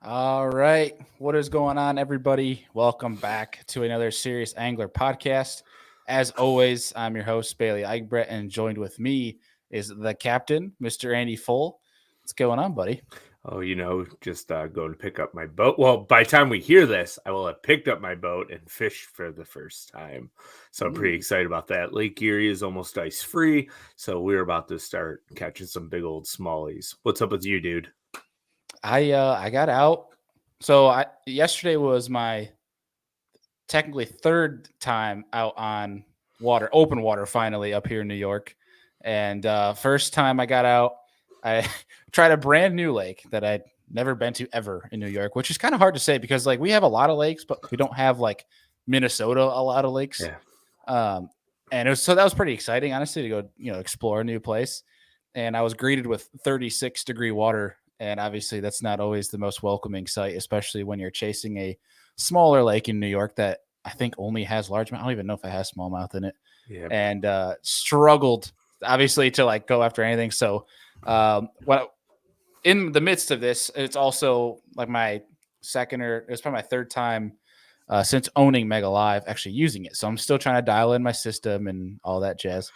All right. What is going on, everybody? Welcome back to another Serious Angler podcast. As always, I'm your host, Bailey Eichbrett, and joined with me is the captain, Mr. Andy Full. What's going on, buddy? Oh, just going to pick up my boat. Well, by the time we hear this, I will have picked up my boat and fished for the first time. So I'm pretty excited about that. Lake Erie is almost ice free. So we're about to start catching some big old smallies. What's up with you, dude? I got out. So yesterday was my technically third time out on water, open water, finally up here in New York. And first time I got out, I tried a brand new lake that I'd never been to ever in New York, which is kind of hard to say because like we have a lot of lakes, but we don't have like Minnesota a lot of lakes. Yeah. And that was pretty exciting, honestly, to go explore a new place. And I was greeted with 36-degree water, and obviously that's not always the most welcoming sight, especially when you're chasing a smaller lake in New York that I think only has largemouth. I don't even know if it has smallmouth in it. Yeah. And struggled obviously to like go after anything. So in the midst of this, it's also like my second or it was probably my third time since owning Mega Live actually using it. So I'm still trying to dial in my system and all that jazz.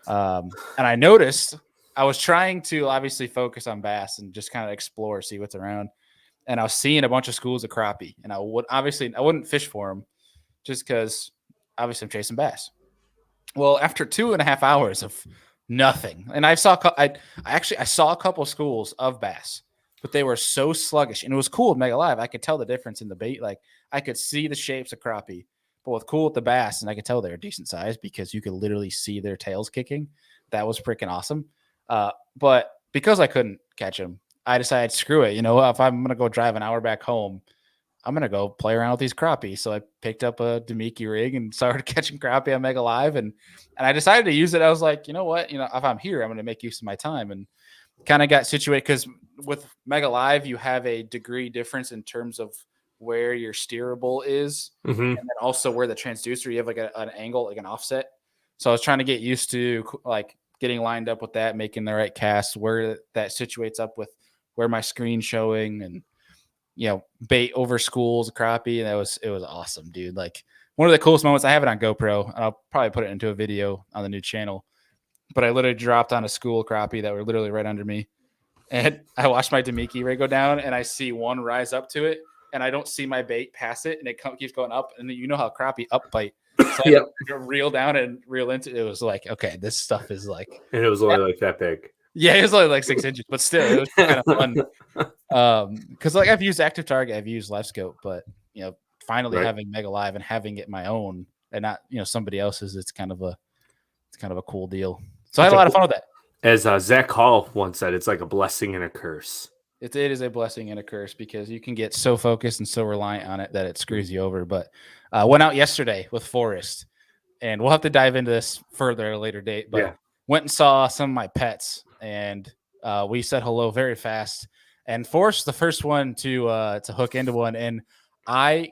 And I noticed I was trying to obviously focus on bass and just kind of explore, see what's around. And I was seeing a bunch of schools of crappie, and I wouldn't fish for them just because obviously I'm chasing bass. Well, after 2.5 hours of nothing, and I saw a couple schools of bass, but they were so sluggish. And it was cool with Mega Live. I could tell the difference in the bait. Like I could see the shapes of crappie, but with cool with the bass, and I could tell they're decent size because you could literally see their tails kicking. That was freaking awesome. But because I couldn't catch them, I decided, screw it. If I'm gonna go drive an hour back home, I'm gonna go play around with these crappie. So I picked up a Demiki rig and started catching crappie on Mega Live, and I decided to use it. I was like, you know what? If I'm here, I'm gonna make use of my time, and kind of got situated because with Mega Live, you have a degree difference in terms of where your steerable is, and then also where the transducer, you have like an angle, like an offset. So I was trying to get used to like getting lined up with that, making the right cast, where that situates up with where my screen's showing, and bait over schools, crappie. And it was awesome, dude. Like one of the coolest moments. I have it on GoPro, and I'll probably put it into a video on the new channel. But I literally dropped on a school crappie that were literally right under me. And I watched my Demiki ray go down, and I see one rise up to it, and I don't see my bait pass it, and it keeps going up. And you know how crappie up bite. So I reel down and reel into it. It was like, okay, this stuff is like. And it was only like that big. Yeah, it was only like 6 inches, but still, it was kind of fun. Because like I've used Active Target, I've used Live Scope, but finally having Mega Live and having it my own and not somebody else's, it's kind of a cool deal. So I had a lot of fun with that. As Zach Hall once said, it's like a blessing and a curse. It is a blessing and a curse because you can get so focused and so reliant on it that it screws you over. But went out yesterday with Forrest, and we'll have to dive into this further at a later date. But went and saw some of my pets, and we said hello very fast. And Forrest, the first one to hook into one, and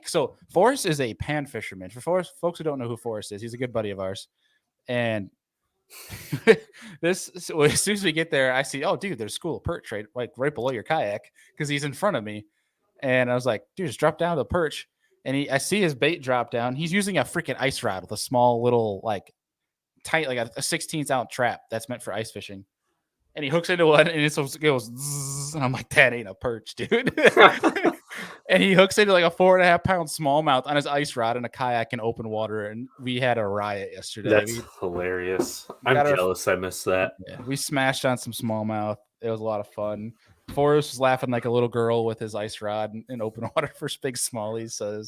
so Forrest is a pan fisherman. For Forrest, folks who don't know who Forrest is, he's a good buddy of ours, and so as soon as we get there, I see, oh, dude, there's a school of perch right below your kayak because he's in front of me. And I was like, dude, just drop down to the perch. And I see his bait drop down. He's using a freaking ice rod with a small little, like, tight, like a 16th ounce trap that's meant for ice fishing. And he hooks into one, and it goes, zzz, and I'm like, that ain't a perch, dude. And he hooks into like a 4.5 pound smallmouth on his ice rod in a kayak in open water, and we had a riot yesterday. That's hilarious. I'm jealous I missed that. Yeah, we smashed on some smallmouth. It was a lot of fun. Forrest was laughing like a little girl with his ice rod in open water for big smallies, so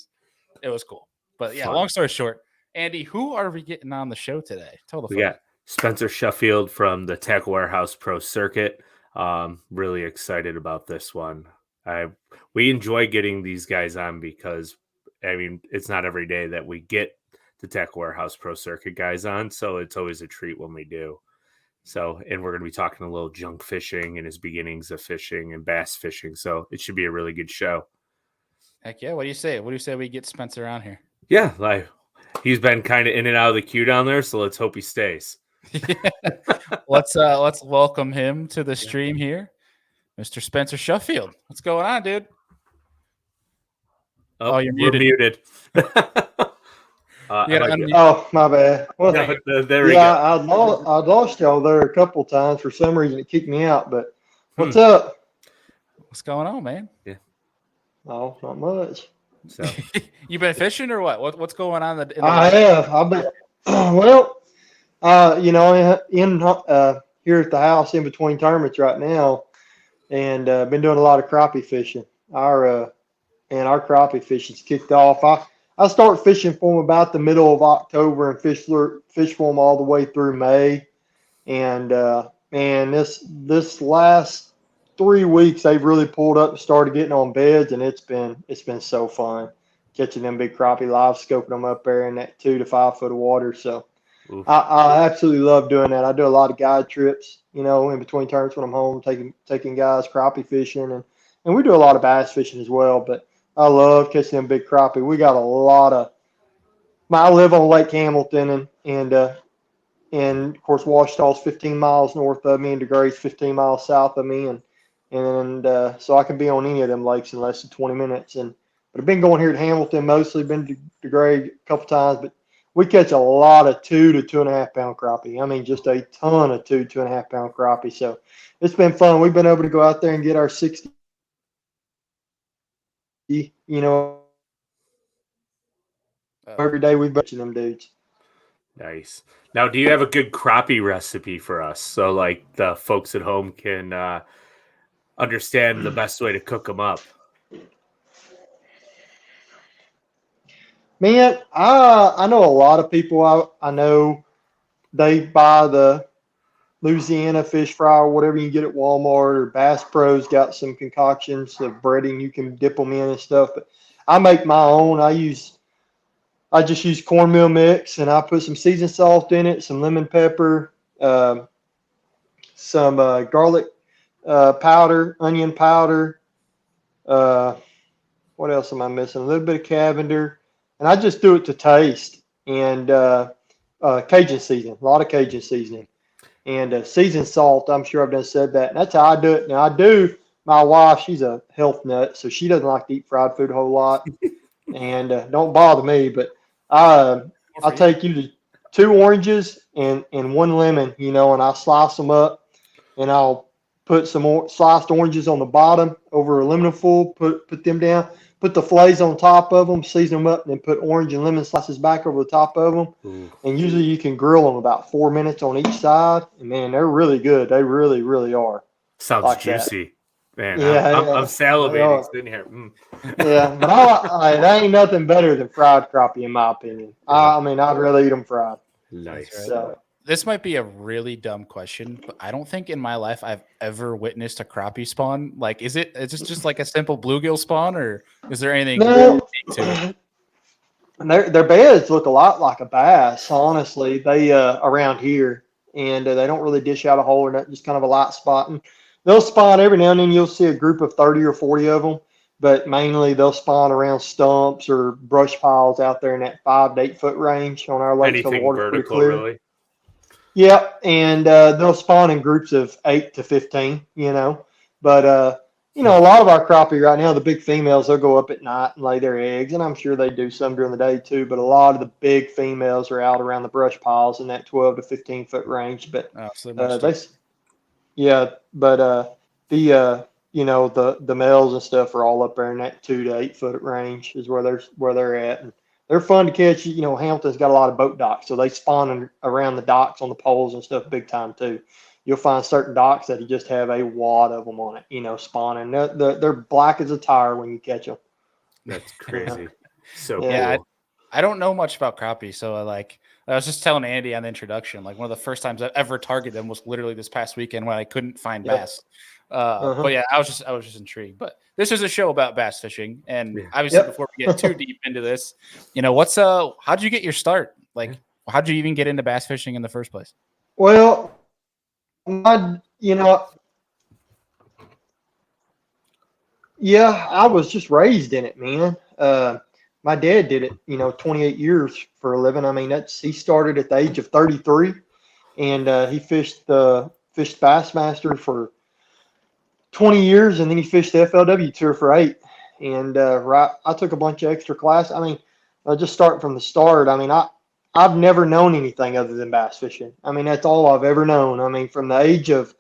it was cool. But yeah, long story short, Andy, who are we getting on the show today? Tell the we got Spencer Shuffield from the Tackle Warehouse Pro Circuit. Really excited about this one. We enjoy getting these guys on because, I mean, it's not every day that we get the Tackle Warehouse Pro Circuit guys on, so it's always a treat when we do. So, and we're going to be talking a little junk fishing and his beginnings of fishing and bass fishing, so it should be a really good show. Heck yeah. What do you say? What do you say we get Spencer on here? Yeah, like he's been kind of in and out of the queue down there, so let's hope he stays. Let's welcome him to the stream here, Mr. Spencer Shuffield. What's going on, dude? Oh, you're we're muted. I might be. Oh, my bad. Well, There we yeah, go. I'd lost y'all there a couple times. For some reason, it kicked me out. But what's Hmm. up? What's going on, man? Yeah. Oh, not much. So You been fishing or what? What's going on in the I life? have. I've been. Well, here at the house in between tournaments right now, and been doing a lot of crappie fishing. Our crappie fishing's kicked off. I start fishing for them about the middle of October and fish for them all the way through May. And man, this last 3 weeks they've really pulled up and started getting on beds, and it's been so fun catching them big crappie, live scoping them up there in that 2 to 5 foot of water. So I absolutely love doing that. I do a lot of guide trips, in between tournaments when I'm home, taking guys crappie fishing, and we do a lot of bass fishing as well. But I love catching them big crappie. We got a lot of. I live on Lake Hamilton, and of course Washita's 15 miles north of me, and DeGray's 15 miles south of me, and so I can be on any of them lakes in less than 20 minutes. But I've been going here to Hamilton mostly, been to DeGray a couple times, but we catch a lot of 2 to 2.5 pound crappie. I mean, just a ton of 2.5 pound crappie. So it's been fun. We've been able to go out there and get our 60, every day we've been catching them dudes. Nice. Now, do you have a good crappie recipe for us so like the folks at home can understand the best way to cook them up? Man, I know a lot of people. I know they buy the Louisiana fish fry or whatever you can get at Walmart, or Bass Pro's got some concoctions of breading you can dip them in and stuff. But I make my own. I just use cornmeal mix, and I put some seasoned salt in it, some lemon pepper, some garlic powder, onion powder. What else am I missing? A little bit of Cavender, and I just do it to taste. And Cajun seasoning, a lot of Cajun seasoning, and seasoned salt. I'm sure I've done said that. And that's how I do it. Now I do. My wife, she's a health nut, so she doesn't like to eat fried food a whole lot, and don't bother me. But I'll take you to 2 oranges and 1 lemon, and I'll slice them up, and I'll put some sliced oranges on the bottom over aluminum foil, put them down, put the fillets on top of them, season them up, and then put orange and lemon slices back over the top of them. Ooh. And usually you can grill them about 4 minutes on each side. And man, they're really good. They really, really are. Sounds like juicy. That. Man, yeah, I'm salivating sitting here. Yeah, but there ain't nothing better than fried crappie, in my opinion. I mean, I'd rather eat them fried. Nice. Right. So, this might be a really dumb question, but I don't think in my life I've ever witnessed a crappie spawn. Like, is it just like a simple bluegill spawn, or is there anything no, to it? Their beds look a lot like a bass, honestly. They around here, and they don't really dish out a hole or nothing, just kind of a light spot. And they'll spawn every now and then. You'll see a group of 30 or 40 of them, but mainly they'll spawn around stumps or brush piles out there in that 5 to 8 foot range on our lakes. Anything the water's vertical, pretty clear. really? Yeah, and they'll spawn in groups of 8 to 15, But, a lot of our crappie right now, the big females, they'll go up at night and lay their eggs, and I'm sure they do some during the day too. But a lot of the big females are out around the brush piles in that 12 to 15 foot range. But so the males and stuff are all up there in that 2 to 8 foot range is where they're at. And they're fun to catch. Hamilton's got a lot of boat docks, so they spawn around the docks on the poles and stuff big time too. You'll find certain docks that you just have a wad of them on it, spawning. They're black as a tire when you catch them. That's crazy. So yeah, cool. I don't know much about crappie, so I was just telling Andy on the introduction, like one of the first times I ever targeted them was literally this past weekend when I couldn't find bass. But yeah, I was just intrigued. But this is a show about bass fishing, and obviously before we get too deep into this, how'd you get your start? Like, how'd you even get into bass fishing in the first place? Well, I was just raised in it, man. My dad did it, 28 years for a living. I mean, he started at the age of 33, and he fished Bassmaster for 20 years, and then he fished the FLW Tour for 8. And I took a bunch of extra classes. I mean, just starting from the start. I mean, I've never known anything other than bass fishing. I mean, that's all I've ever known. I mean, from the age of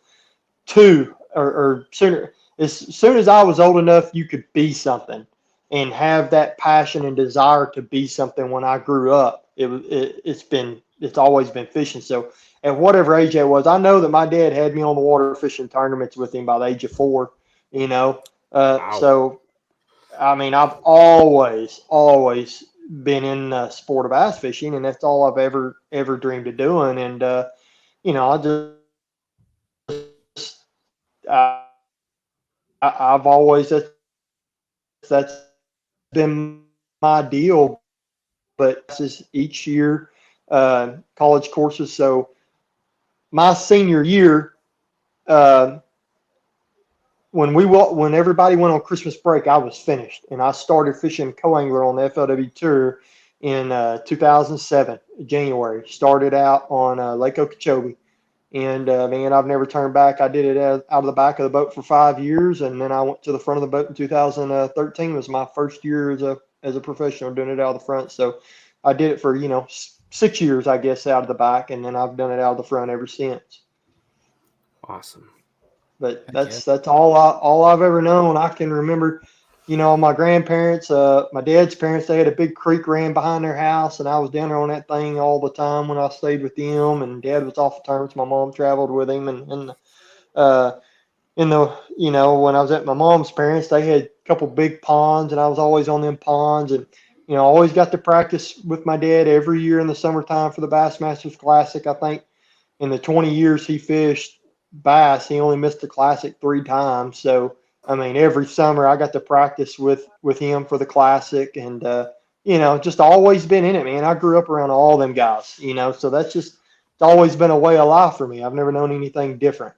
2 or sooner, as soon as I was old enough, you could be something and have that passion and desire to be something. When I grew up, it's always been fishing. So at whatever age I was, I know that my dad had me on the water fishing tournaments with him by the age of 4. You know, Wow. so I mean, I've always been in the sport of bass fishing, and that's all I've ever dreamed of doing. And I, I've always that's been my deal. But this is each year, college courses. So my senior year, uh, when everybody went on Christmas break, I was finished, and I started fishing co-angler on the FLW tour in 2007 January. Started out on Lake Okeechobee, and man, I've never turned back. I did it out of the back of the boat for 5 years, and then I went to the front of the boat in 2013. It was my first year as a professional doing it out of the front. So I did it for 6 years, I guess, out of the back, and then I've done it out of the front ever since. Awesome. But that's all I've ever known. I can remember, my grandparents, my dad's parents, they had a big creek ran behind their house, and I was down there on that thing all the time when I stayed with them. And Dad was off the tournaments. My mom traveled with him, and when I was at my mom's parents, they had a couple big ponds, and I was always on them ponds, and I always got to practice with my dad every year in the summertime for the Bassmasters Classic. I think in the 20 years he fished bass, he only missed the Classic 3 times. So I mean, every summer I got to practice with him for the Classic, and just always been in it, man. I grew up around all them guys, so it's always been a way of life for me. I've never known anything different.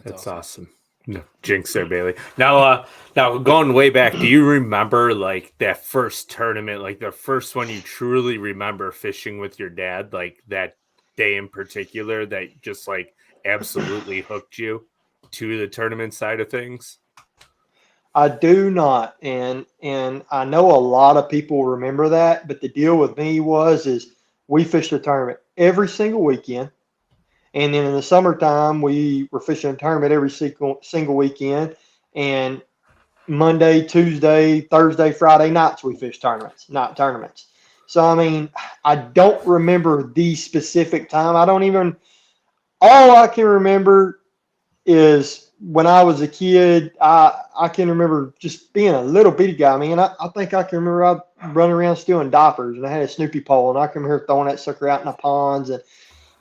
That's awesome. No, jinx there, Bailey. Now going way back, do you remember like that first tournament, like the first one you truly remember fishing with your dad, like that day in particular that just like absolutely hooked you to the tournament side of things? I do not, and I know a lot of people remember that, but the deal with me is we fished a tournament every single weekend, and then in the summertime we were fishing a tournament every single weekend, and Monday, Tuesday, Thursday, Friday nights we fished tournaments, not tournaments. So I mean, I don't remember the specific time. All I can remember is when I was a kid, I can remember just being a little bitty guy. I mean, I think I can remember I running around stealing diapers, and I had a Snoopy pole, and I can remember throwing that sucker out in the ponds. And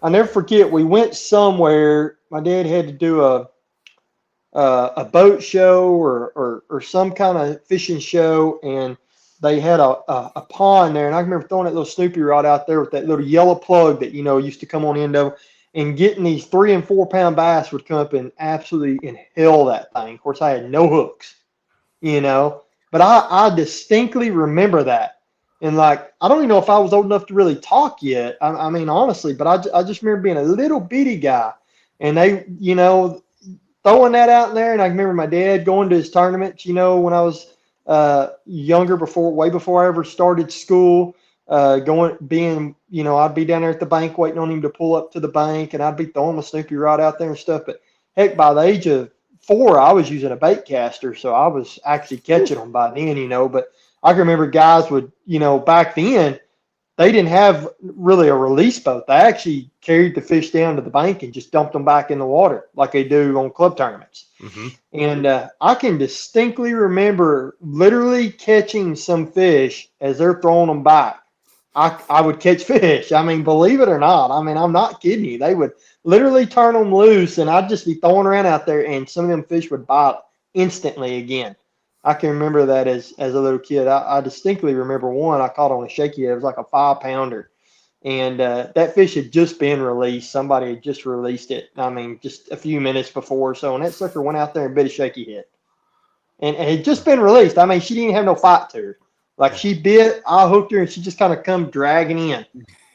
I never forget, we went somewhere. My dad had to do a boat show or some kind of fishing show, and they had a pond there, and I remember throwing that little Snoopy rod out there with that little yellow plug that used to come on the end of. And getting these 3 and 4 pound bass would come up and absolutely inhale that thing. Of course, I had no hooks, but I distinctly remember that. And like, I don't even know if I was old enough to really talk yet. I mean, honestly, but I just remember being a little bitty guy, and they, throwing that out in there. And I remember my dad going to his tournaments, when I was younger, way before I ever started school. I'd be down there at the bank waiting on him to pull up to the bank, and I'd be throwing my Snoopy rod out there and stuff. But heck, by the age of 4, I was using a bait caster, so I was actually catching them by then, But I can remember guys would, back then, they didn't have really a release boat. They actually carried the fish down to the bank and just dumped them back in the water like they do on club tournaments. Mm-hmm. And I can distinctly remember literally catching some fish as they're throwing them back. I would catch fish. I mean, believe it or not. I mean, I'm not kidding you. They would literally turn them loose, and I'd just be throwing around out there, and some of them fish would bite instantly again. I can remember that as a little kid. I distinctly remember one I caught on a shaky head. It was like a 5-pounder. And that fish had just been released. Somebody had just released it, I mean, just a few minutes before or so. And that sucker went out there and bit a shaky head. And it had just been released. I mean, she didn't have no fight to her. Like, she bit, I hooked her, and she just kind of come dragging in.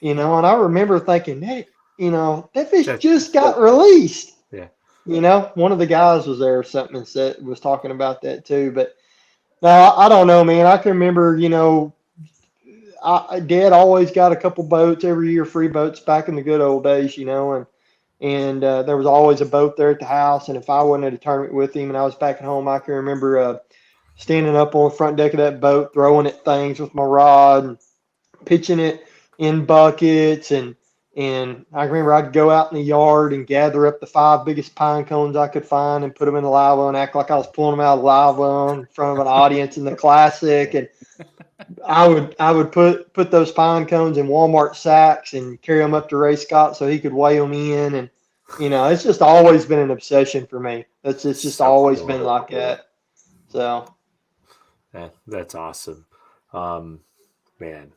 And I remember thinking, hey, that fish just got released. Yeah. One of the guys was there or something and was talking about that too. But No, I don't know, man. I can remember, Dad always got a couple boats every year, free boats back in the good old days, and there was always a boat there at the house. And if I wasn't at a tournament with him and I was back at home, I can remember standing up on the front deck of that boat, throwing at things with my rod and pitching it in buckets. And I remember I'd go out in the yard and gather up the 5 biggest pine cones I could find and put them in the live well and act like I was pulling them out of the live well in front of an audience in the classic. And I would put those pine cones in Walmart sacks and carry them up to Ray Scott so he could weigh them in. And it's just always been an obsession for me. It's just So always cool. been like that. So That's awesome. Man,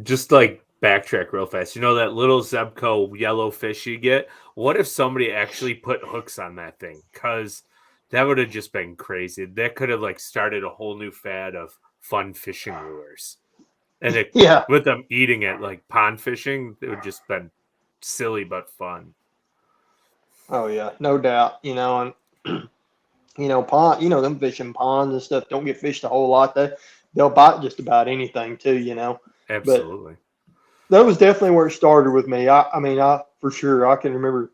just like backtrack real fast. That little Zebco yellow fish you get? What if somebody actually put hooks on that thing? Because that would have just been crazy. That could have like started a whole new fad of fun fishing lures. And with them eating it like pond fishing, it would just been silly but fun. Oh yeah, no doubt. And pond, them fishing ponds and stuff don't get fished a whole lot. They'll bite just about anything too. Absolutely. But that was definitely where it started with me. I mean, for sure I can remember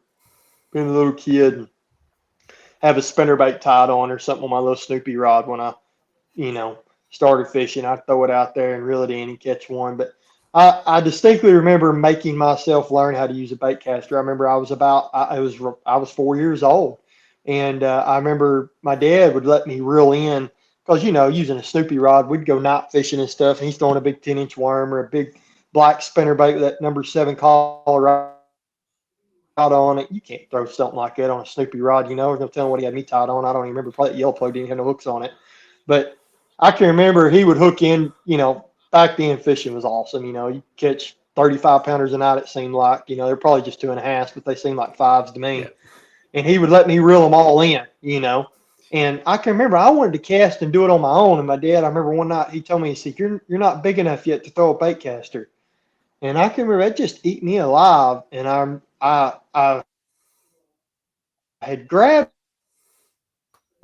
being a little kid and have a spinnerbait tied on or something on my little Snoopy rod when I, started fishing. I'd throw it out there and reel it in and catch one. But I distinctly remember making myself learn how to use a bait caster. I remember I was 4 years old, and I remember my dad would let me reel in because using a Snoopy rod, we'd go night fishing and stuff, and he's throwing a big 10-inch worm or a big black spinnerbait with that number 7 collar rod on it. You can't throw something like that on a Snoopy rod. There's no telling what he had me tied on. I don't even remember. Probably that yellow plug didn't have no hooks on it, but I can remember he would hook in. Back then fishing was awesome. You catch 35 pounders a night. It seemed like they're probably just 2.5s, but they seemed like 5s to me. Yeah. And he would let me reel them all in. And I can remember I wanted to cast and do it on my own. And my dad, I remember one night he told me, he said, "You're not big enough yet to throw a bait caster." And I can remember that just eat me alive. And I had grabbed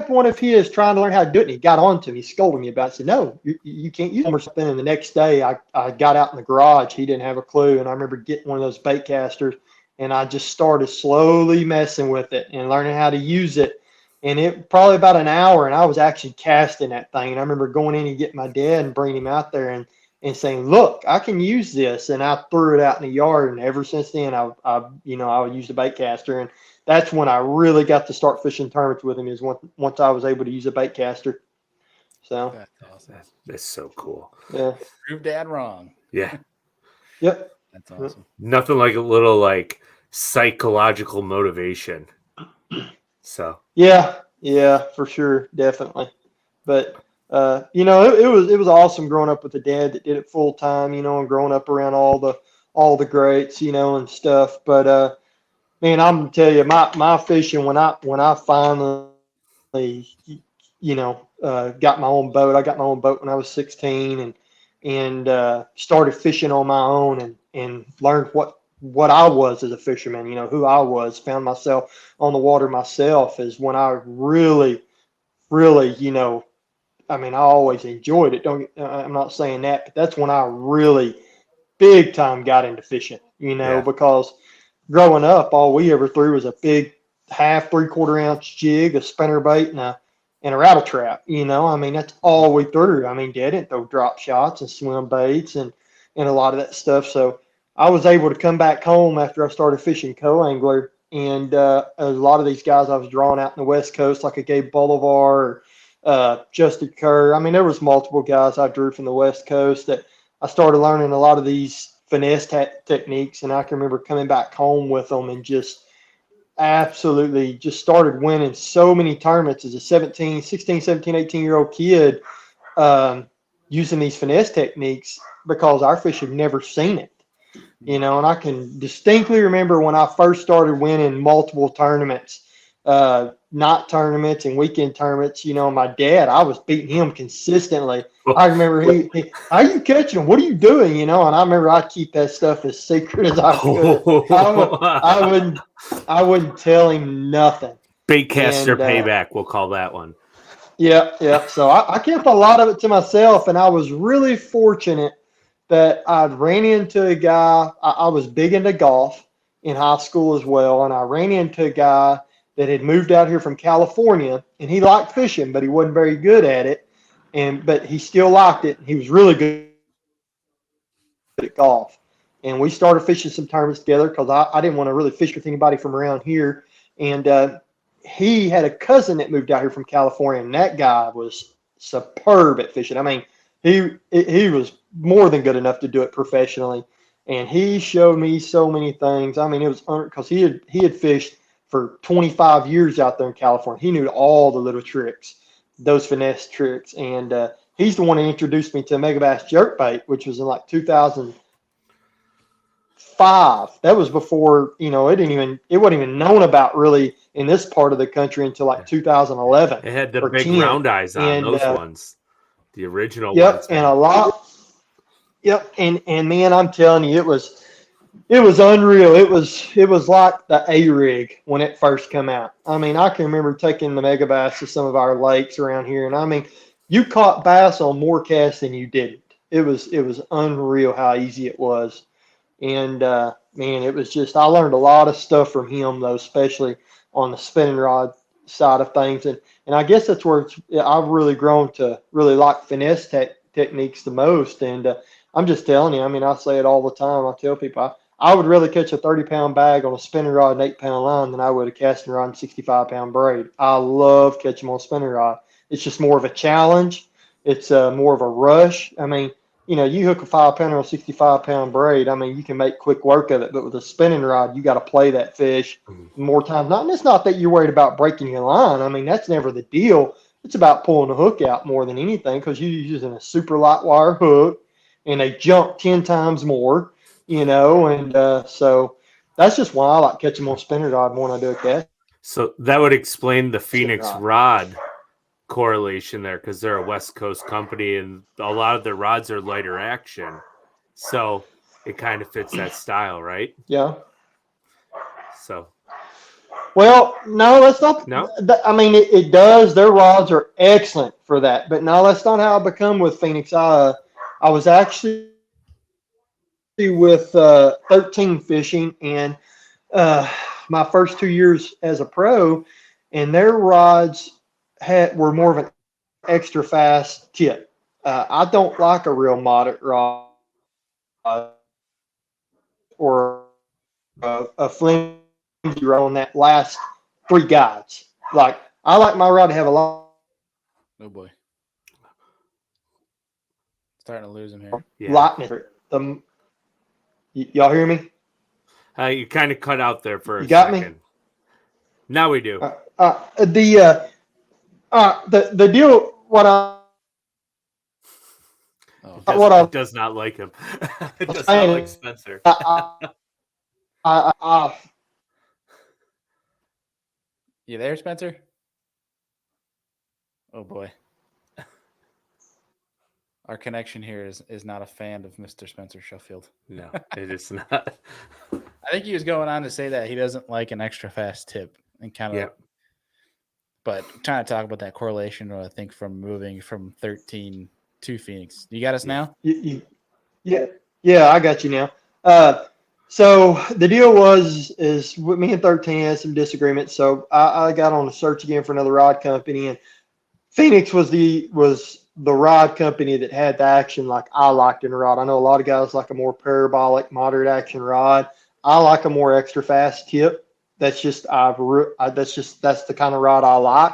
one of his trying to learn how to do it, and he got on to me, scolding me about it. I said, "No, you can't use them or something." And the next day I got out in the garage. He didn't have a clue. And I remember getting one of those bait casters, and I just started slowly messing with it and learning how to use it. And it probably about an hour, and I was actually casting that thing. And I remember going in and getting my dad and bringing him out there and saying, "Look, I can use this." And I threw it out in the yard. And ever since then, I would use the bait caster. And that's when I really got to start fishing tournaments with him, is once I was able to use a bait caster. So that's awesome. That's so cool. Yeah. Prove Dad wrong. Yeah. Yep. That's awesome. Nothing like a little like psychological motivation. So yeah, for sure, definitely. But it was awesome growing up with a dad that did it full time, and growing up around all the greats, and stuff. But man, I'm gonna tell you, my fishing when I finally, got my own boat. I got my own boat when I was 16, and started fishing on my own and learned what I was as a fisherman. Who I was. Found myself on the water myself is when I really, really, I mean, I always enjoyed it. I'm not saying that, but that's when I really big time got into fishing. Because growing up, all we ever threw was a big half 3/4 ounce jig, a spinnerbait, and a rattle trap. I mean, that's all we threw. I mean, Dad didn't throw drop shots and swim baits and a lot of that stuff. So I was able to come back home after I started fishing co-angler, and a lot of these guys I was drawing out in the West Coast, like a Gabe Bolivar, Justin Kerr. I mean, there was multiple guys I drew from the West Coast that I started learning a lot of these finesse techniques, and I can remember coming back home with them and just absolutely just started winning so many tournaments as a 16, 17, 18-year-old kid, using these finesse techniques because our fish had never seen it. And I can distinctly remember when I first started winning multiple tournaments, night tournaments and weekend tournaments. My dad, I was beating him consistently. I remember he "How you catching them? What are you doing?" And I remember I'd keep that stuff as secret as I could. I wouldn't tell him nothing. Baitcaster payback, we'll call that one. Yeah. So I kept a lot of it to myself, and I was really fortunate that I'd ran into a guy. I was big into golf in high school as well, and I ran into a guy that had moved out here from California, and he liked fishing, but he wasn't very good at it. But he still liked it. He was really good at golf. And we started fishing some tournaments together because I didn't want to really fish with anybody from around here. And he had a cousin that moved out here from California, and that guy was superb at fishing. I mean, he was more than good enough to do it professionally. And he showed me so many things. I mean, it was because he had fished for 25 years out there in California. He knew all the little tricks, those finesse tricks. And he's the one that introduced me to Megabass jerkbait, which was in like 2005. That was before, it wasn't even known about really in this part of the country until like 2011. It had the or big 10. round eyes on And, those ones, the original Yep, ones. and a lot. Yep, and man, I'm telling you, it was unreal. It was like the A-rig when it first came out. I mean, I can remember taking the Megabass to some of our lakes around here, and I mean, you caught bass on more casts than you didn't. It was unreal how easy it was. And man, it was just, I learned a lot of stuff from him, though, especially on the spinning rod side of things. And I guess that's where I've really grown to really like finesse techniques the most. And I'm just telling you, I mean, I say it all the time. I tell people I would rather catch a 30-pound bag on a spinning rod and 8-pound line than I would a casting rod and 65-pound braid. I love catching on a spinning rod. It's just more of a challenge. It's more of a rush. I mean, you hook a 5-pounder on a 65-pound braid. I mean, you can make quick work of it, but with a spinning rod, you got to play that fish more times. And it's not that you're worried about breaking your line. I mean, that's never the deal. It's about pulling the hook out more than anything because you're using a super light wire hook, and they jump 10 times more, and so that's just why I like catching on spinning rod more than I do a cast. So that would explain the Phoenix rod correlation there, because they're a West Coast company and a lot of their rods are lighter action, so it kind of fits that style, right? Yeah. So well, no, that's not. No, I mean, it does. Their rods are excellent for that, but no, that's not how I become with Phoenix. I was actually with 13 fishing, and my first 2 years as a pro, and their rods were more of an extra fast tip. I don't like a real moderate rod or a flimsy rod on that last 3 guides. Like, I like my rod to have a lot. Oh boy, starting to lose him here. yeah. Lightness. Y'all hear me? You kind of cut out there for a got second. Me? Now we do. The deal. It does not like him. It does not like Spencer. You there, Spencer? Oh boy. Our connection here is not a fan of Mr. Spencer Shuffield. No, it is not. I think he was going on to say that he doesn't like an extra fast tip and kind of. Yep. But trying to talk about that correlation, I think, from moving from 13 to Phoenix. You got us now? Yeah, I got you now. So the deal is with me and 13 had some disagreements. So I got on a search again for another rod company, and Phoenix was the rod company that had the action like I liked in a rod. I know a lot of guys like a more parabolic, moderate action rod. I like a more extra fast tip. That's just that's the kind of rod I like,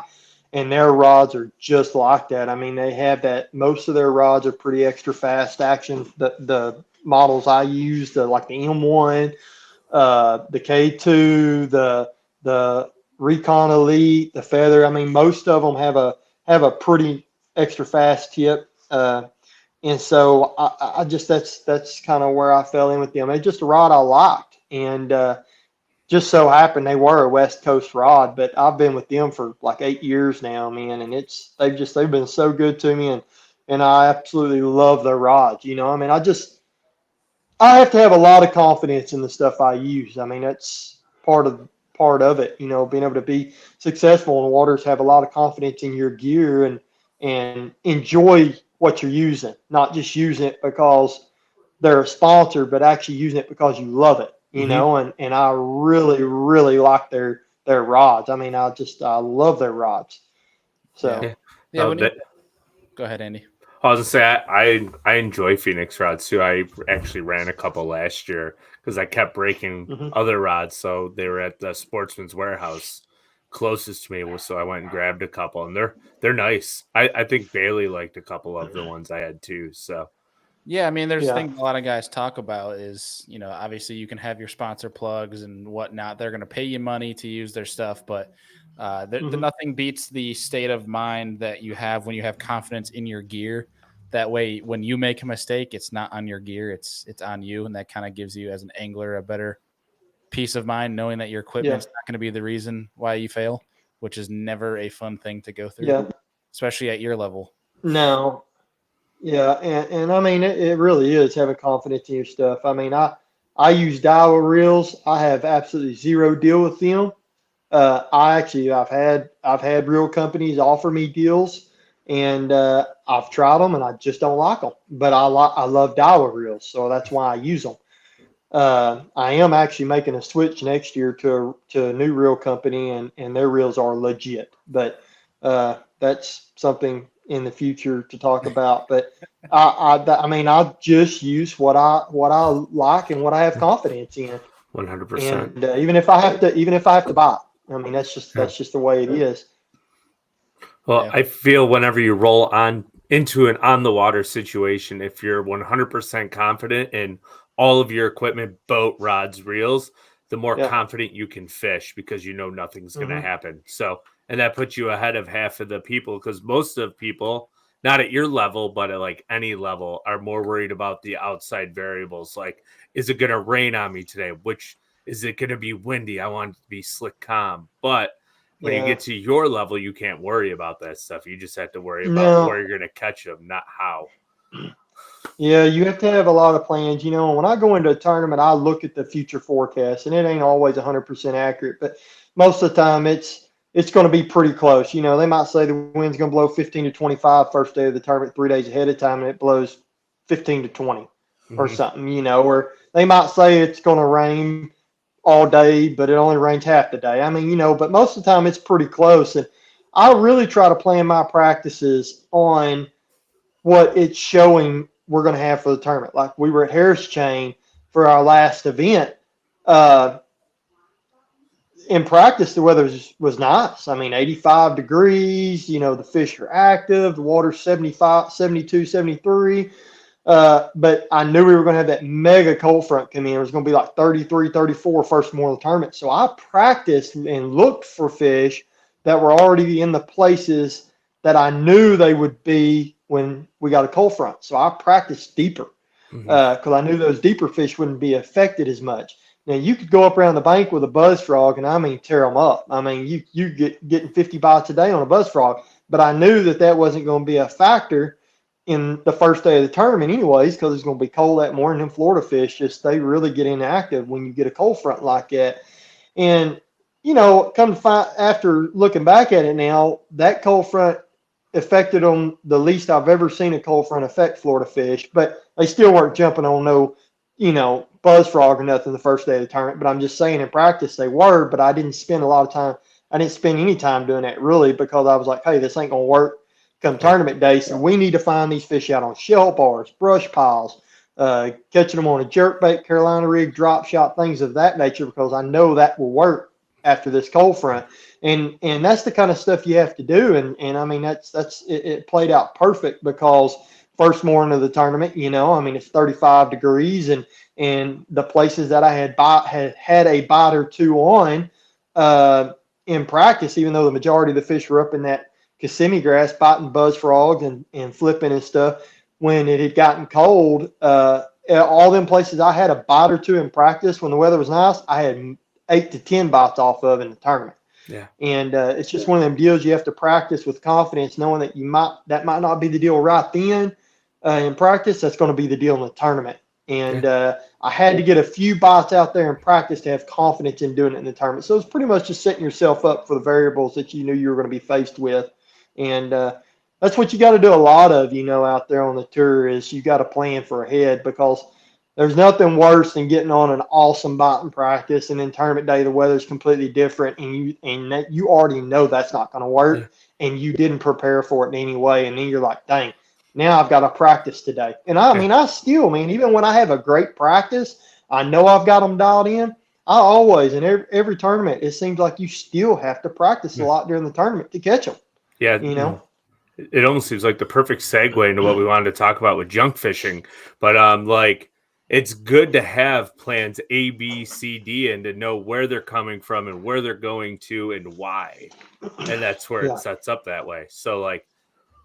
and their rods are just like that. I mean, they have that. Most of their rods are pretty extra fast action. The models I use, like the M1, the K2, the Recon Elite, the Feather. I mean, most of them have a pretty extra fast tip, and so I just that's kind of where I fell in with them. It's just a rod I liked, and just so happened they were a West Coast rod, but I've been with them for like 8 years now, man, and they've been so good to me, and I absolutely love their rods. I mean, I have to have a lot of confidence in the stuff I use. I mean, that's part of part of it. Being able to be successful in the waters, have a lot of confidence in your gear, and enjoy what you're using, not just using it because they're a sponsor, but actually using it because you love it. And I really, really like their rods. I mean, I love their rods. So yeah. Go ahead, Andy. I was gonna say I enjoy Phoenix rods too. I actually ran a couple last year because I kept breaking other rods. So they were at the Sportsman's Warehouse closest to me, so I went and grabbed a couple, and they're nice. I think Bailey liked a couple of the ones I had too. So yeah, I mean, there's a thing a lot of guys talk about is, obviously you can have your sponsor plugs and whatnot. They're going to pay you money to use their stuff, but nothing beats the state of mind that you have when you have confidence in your gear. That way, when you make a mistake, it's not on your gear, it's on you, and that kind of gives you, as an angler, a better peace of mind knowing that your equipment's not going to be the reason why you fail, which is never a fun thing to go through, especially at your level. No. Yeah, and I mean, it really is having confidence in your stuff. I mean, I use Daiwa reels. I have absolutely zero deal with them. I've had reel companies offer me deals, and I've tried them, and I just don't like them. But I love Daiwa reels, so that's why I use them. I am actually making a switch next year to a new reel company, and their reels are legit. But that's something in the future to talk about. But I mean, I just use what I like and what I have confidence in. 100%. And even if I have to buy it, I mean, that's just the way it is. Well, I feel whenever you roll on into an on the water situation, if you're 100% confident in all of your equipment, boat, rods, reels, the more confident you can fish because nothing's going to happen. So, and that puts you ahead of half of the people, because most of people, not at your level, but at like any level, are more worried about the outside variables. Like, is it going to rain on me today? Is it going to be windy? I want it to be slick, calm. But when you get to your level, you can't worry about that stuff. You just have to worry about where you're going to catch them, not how. Yeah, you have to have a lot of plans. When I go into a tournament, I look at the future forecast, and it ain't always 100% accurate, but most of the time it's going to be pretty close. They might say the wind's going to blow 15 to 25 first day of the tournament, 3 days ahead of time, and it blows 15 to 20 or something, or they might say it's going to rain all day, but it only rains half the day. I mean, but most of the time it's pretty close. And I really try to plan my practices on what it's showing we're going to have for the tournament. Like, we were at Harris Chain for our last event. In practice, the weather was nice. I mean, 85 degrees, the fish are active, the water's 75, 72, 73. But I knew we were going to have that mega cold front come in. It was going to be like 33, 34 first morning of the tournament. So I practiced and looked for fish that were already in the places that I knew they would be when we got a cold front. So I practiced deeper because I knew those deeper fish wouldn't be affected as much. Now, you could go up around the bank with a buzz frog, and I mean, tear them up. I mean, you getting 50 bites a day on a buzz frog. But I knew that wasn't going to be a factor in the first day of the tournament anyways, because it's going to be cold that morning, and Florida fish they really get inactive when you get a cold front like that. And, come to find, after looking back at it now, that cold front affected on the least I've ever seen a cold front affect Florida fish, but they still weren't jumping on no, buzz frog or nothing the first day of the tournament. But I'm just saying, in practice they were, but I didn't spend a lot of time. I didn't spend any time doing that really, because I was like, hey, this ain't going to work come tournament day. So we need to find these fish out on shell bars, brush piles, catching them on a jerkbait, Carolina rig, drop shot, things of that nature, because I know that will work after this cold front. And that's the kind of stuff you have to do. And I mean, it played out perfect, because first morning of the tournament, I mean, it's 35 degrees, and the places that I had a bite or two on in practice, even though the majority of the fish were up in that Kissimmee grass, biting buzz frogs and flipping and stuff, when it had gotten cold, all them places I had a bite or two in practice when the weather was nice, I had 8 to 10 bites off of in the tournament. Yeah. And it's just one of them deals you have to practice with confidence, knowing that that might not be the deal right then in practice. That's going to be the deal in the tournament. And I had to get a few bites out there in practice to have confidence in doing it in the tournament. So it's pretty much just setting yourself up for the variables that you knew you were going to be faced with. And that's what you got to do a lot of, out there on the tour is you got to plan for ahead, because there's nothing worse than getting on an awesome bite in practice and then tournament day the weather's completely different and you already know that's not going to work and you didn't prepare for it in any way, and then you're like, dang, now I've got to practice today. And I still, even when I have a great practice, I know I've got them dialed in. I always, in every tournament, it seems like you still have to practice a lot during the tournament to catch them. Yeah, it almost seems like the perfect segue into what we wanted to talk about with junk fishing. But it's good to have plans A, B, C, D, and to know where they're coming from and where they're going to and why. And that's where it sets up that way. So like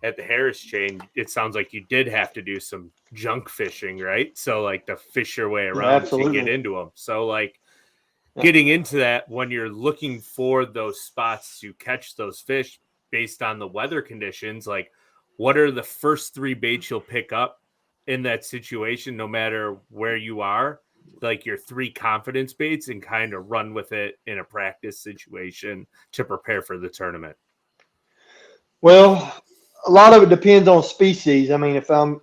at the Harris chain, it sounds like you did have to do some junk fishing, right? So like to fish your way around to get into them. So like getting into that, when you're looking for those spots to catch those fish based on the weather conditions, like what are the first 3 baits you'll pick up in that situation, no matter where you are, like your 3 confidence baits, and kind of run with it in a practice situation to prepare for the tournament? Well, a lot of it depends on species. If I'm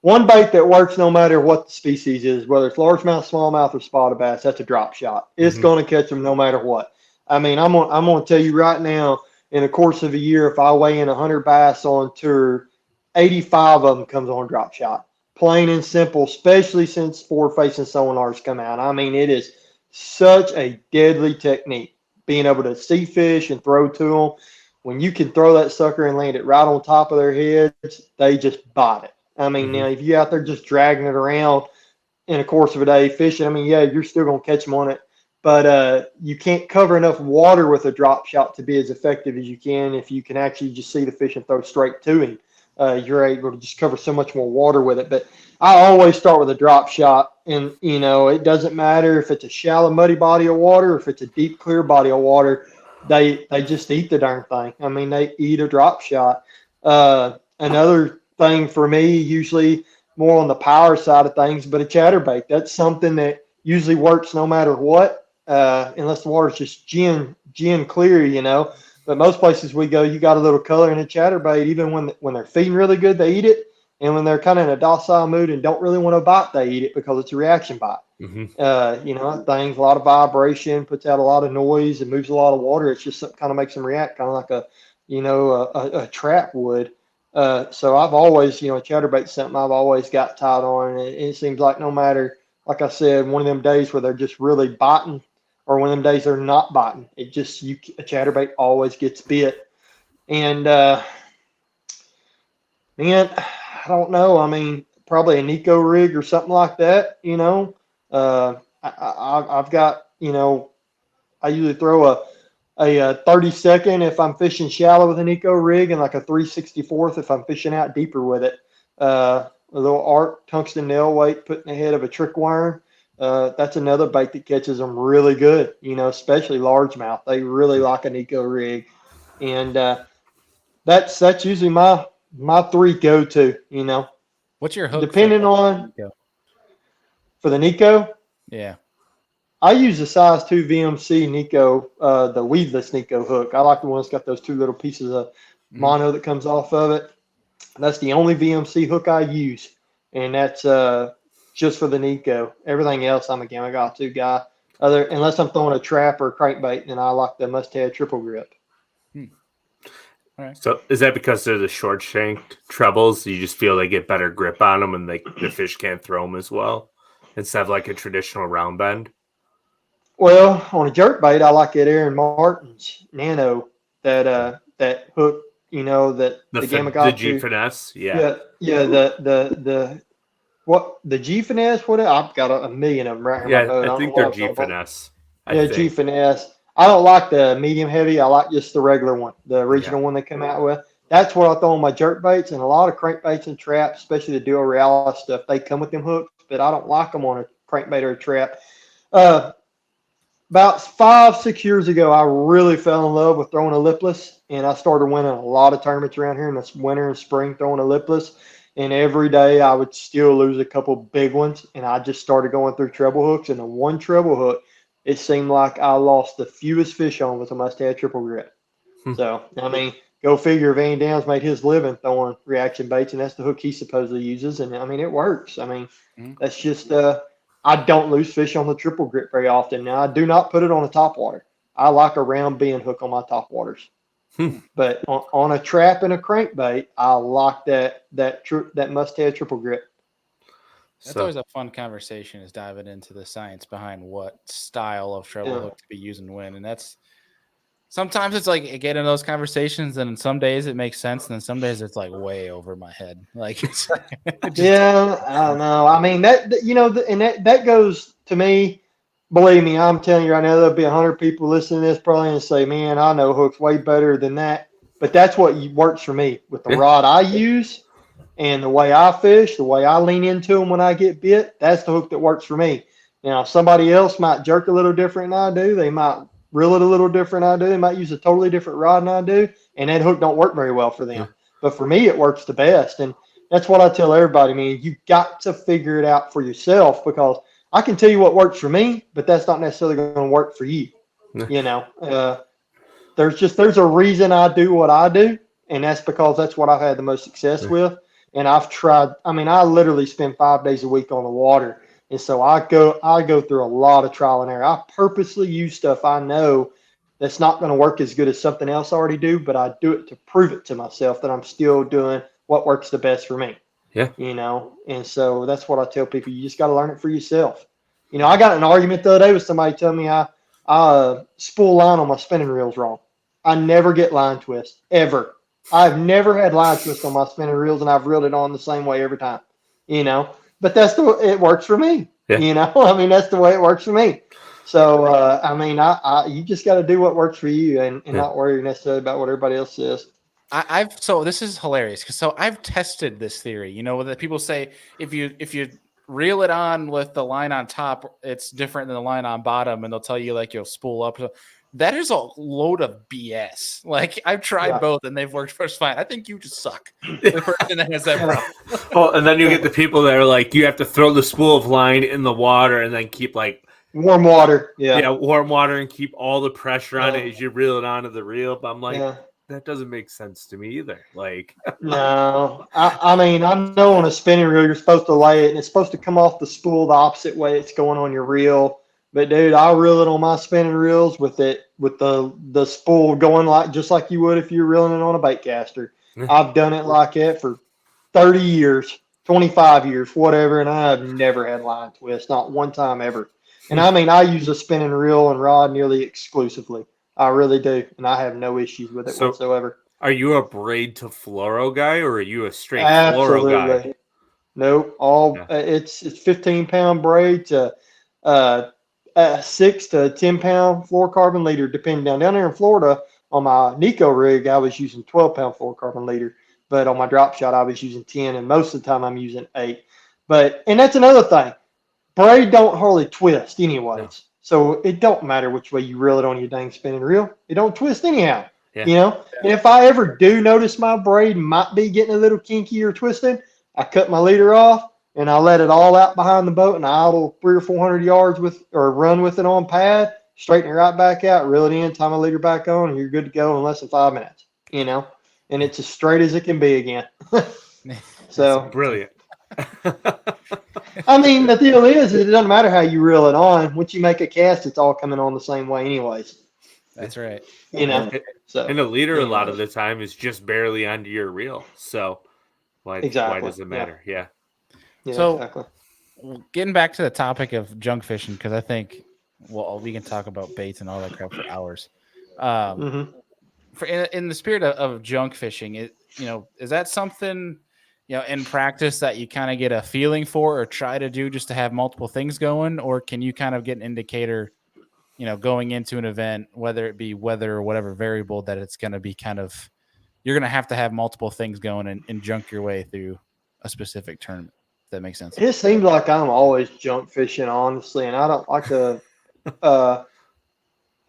one bait that works no matter what the species is, whether it's largemouth, smallmouth, or spotted bass, that's a drop shot. It's going to catch them no matter what. I'm going to tell you right now, in the course of a year, if I weigh in 100 bass on tour, 85 of them comes on drop shot. Plain and simple, especially since forward-facing sonars come out. It is such a deadly technique, being able to see fish and throw to them. When you can throw that sucker and land it right on top of their heads, they just bite it. Now, if you're out there just dragging it around in the course of a day fishing, you're still going to catch them on it. But you can't cover enough water with a drop shot to be as effective as you can if you can actually just see the fish and throw straight to him. You're able to just cover so much more water with it. But I always start with a drop shot. And, it doesn't matter if it's a shallow, muddy body of water or if it's a deep, clear body of water. They just eat the darn thing. They eat a drop shot. Another thing for me, usually more on the power side of things, but a chatterbait. That's something that usually works no matter what. Unless the water's just gin clear, But most places we go, you got a little color in a chatterbait. Even when they're feeding really good, they eat it. And when they're kind of in a docile mood and don't really want to bite, they eat it because it's a reaction bite. Things, a lot of vibration, puts out a lot of noise, and moves a lot of water. It's just kind of makes them react, kind of like a trap would. So I've always, a chatterbait's something I've always got tied on. And it seems like no matter, like I said, one of them days where they're just really biting, or one of them days they're not biting. A chatterbait always gets bit. And man, I don't know. Probably a Nico rig or something like that. I've got, I usually throw a 30-second if I'm fishing shallow with an Nico rig, and like a 3/64 if I'm fishing out deeper with it. A little arc tungsten nail weight put in the head of a trick worm. That's another bait that catches them really good, especially largemouth. They really like a Nico rig. And that's usually my 3 go-to, What's your hook? Depending on for the Nico? Yeah. I use the size 2 VMC Nico, the weedless Nico hook. I like the one that's got those 2 little pieces of mono that comes off of it. That's the only VMC hook I use, and that's just for the Nico. Everything else, I'm a Gamma God 2 guy. Unless I'm throwing a trap or a crankbait, then I like the must-have triple grip. All right. So is that because they're the short-shanked trebles? You just feel they get better grip on them, and the fish can't throw them as well, instead of like a traditional round bend? Well, on a jerkbait, I like that Aaron Martin's Nano, that hook, that the Gamma God 2. The G Finesse, yeah. The G Finesse. What? I've got a million of them right here. Yeah, I think they're G Finesse. G Finesse. I don't like the medium heavy. I like just the regular one, the original one they come out with. That's what I throw on my jerkbaits, and a lot of crankbaits and traps, especially the Duo Realis stuff. They come with them hooks, but I don't like them on a crankbait or a trap. About 5-6 years ago, I really fell in love with throwing a lipless, and I started winning a lot of tournaments around here in the winter and spring throwing a lipless. And every day I would still lose a couple big ones. And I just started going through treble hooks. And the one treble hook, it seemed like I lost the fewest fish on was a must-have triple grit. So, I mean, go figure, Van Downs made his living throwing reaction baits, and that's the hook he supposedly uses. And, I mean, it works. I mean, that's just I don't lose fish on the triple grit very often. Now, I do not put it on a top water. I like a round bend hook on my top waters. But on a trap and a crankbait, I like that must-have triple grit. That's always a fun conversation, is diving into the science behind what style of treble hook to be using when. And that's sometimes it's like getting those conversations, and some days it makes sense, and then some days it's like way over my head. Like, it's yeah, I don't know. I mean, and that goes to me. Believe me, I'm telling you right now, there'll be 100 people listening to this probably and say, man, I know hooks way better than that. But that's what works for me with the rod I use and the way I fish, the way I lean into them when I get bit. That's the hook that works for me. Now, somebody else might jerk a little different than I do. They might reel it a little different than I do. They might use a totally different rod than I do, and that hook don't work very well for them. But for me, it works the best. And that's what I tell everybody, man. You got to figure it out for yourself, because I can tell you what works for me, but that's not necessarily going to work for you. You know, there's a reason I do what I do, and that's because that's what I've had the most success with. And I've tried. I mean, I literally spend 5 days a week on the water, and so I go through a lot of trial and error. I purposely use stuff I know that's not going to work as good as something else I already do, but I do it to prove it to myself that I'm still doing what works the best for me. Yeah. You know, and so that's what I tell people. You just got to learn it for yourself. You know, I got in an argument the other day with somebody telling me I spool line on my spinning reels wrong. I never get line twist, ever. I've never had line twist on my spinning reels, and I've reeled it on the same way every time. You know, but it works for me. Yeah. You know, I mean, that's the way it works for me. So, I mean, you just got to do what works for you and not worry necessarily about what everybody else says. So this is hilarious, because I've tested this theory. You know, that people say if you reel it on with the line on top, it's different than the line on bottom, and they'll tell you like you'll spool up. That is a load of BS. Like, I've tried both, and they've worked first fine. I think you just suck. The person that has that problem. Oh, and then you get the people that are like, you have to throw the spool of line in the water and then keep like warm water. Yeah, warm water, and keep all the pressure on it as you reel it onto the reel. But I'm like, that doesn't make sense to me either. Like, no, I mean, I know on a spinning reel you're supposed to lay it, and it's supposed to come off the spool the opposite way it's going on your reel. But dude, I reel it on my spinning reels with the spool going just like you would if you're reeling it on a bait caster. I've done it like that for 30 years, 25 years, whatever, and I have never had line twist, not one time ever. And I mean, I use a spinning reel and rod nearly exclusively. I really do, and I have no issues with it whatsoever. Are you a braid to fluoro guy, or are you a straight fluoro guy? Nope. It's 15-pound braid to 6 to 10-pound fluorocarbon leader, depending down there in Florida. On my Nico rig, I was using 12-pound fluorocarbon leader, but on my drop shot, I was using 10, and most of the time I'm using 8. And that's another thing. Braid don't hardly twist anyways. No. So it don't matter which way you reel it on your dang spinning reel. It don't twist anyhow. Yeah. You know? Yeah. And if I ever do notice my braid might be getting a little kinky or twisted, I cut my leader off and I let it all out behind the boat and I idle 300 or 400 yards run with it on pad, straighten it right back out, reel it in, tie my leader back on, and you're good to go in less than 5 minutes. You know? And it's as straight as it can be again. So brilliant. I mean, the deal is it doesn't matter how you reel it on. Once you make a cast, it's all coming on the same way anyways. That's right. You know, and the leader a lot of the time is just barely onto your reel. So why does it matter? Yeah. So exactly. Getting back to the topic of junk fishing, because I think, we can talk about baits and all that crap for hours. In the spirit of junk fishing, is that something, in practice that you kind of get a feeling for or try to do just to have multiple things going? Or can you kind of get an indicator, going into an event, whether it be weather or whatever variable, that it's going to be you're going to have multiple things going and junk your way through a specific tournament? If that makes sense. It seems like I'm always junk fishing, honestly, and I don't like to, I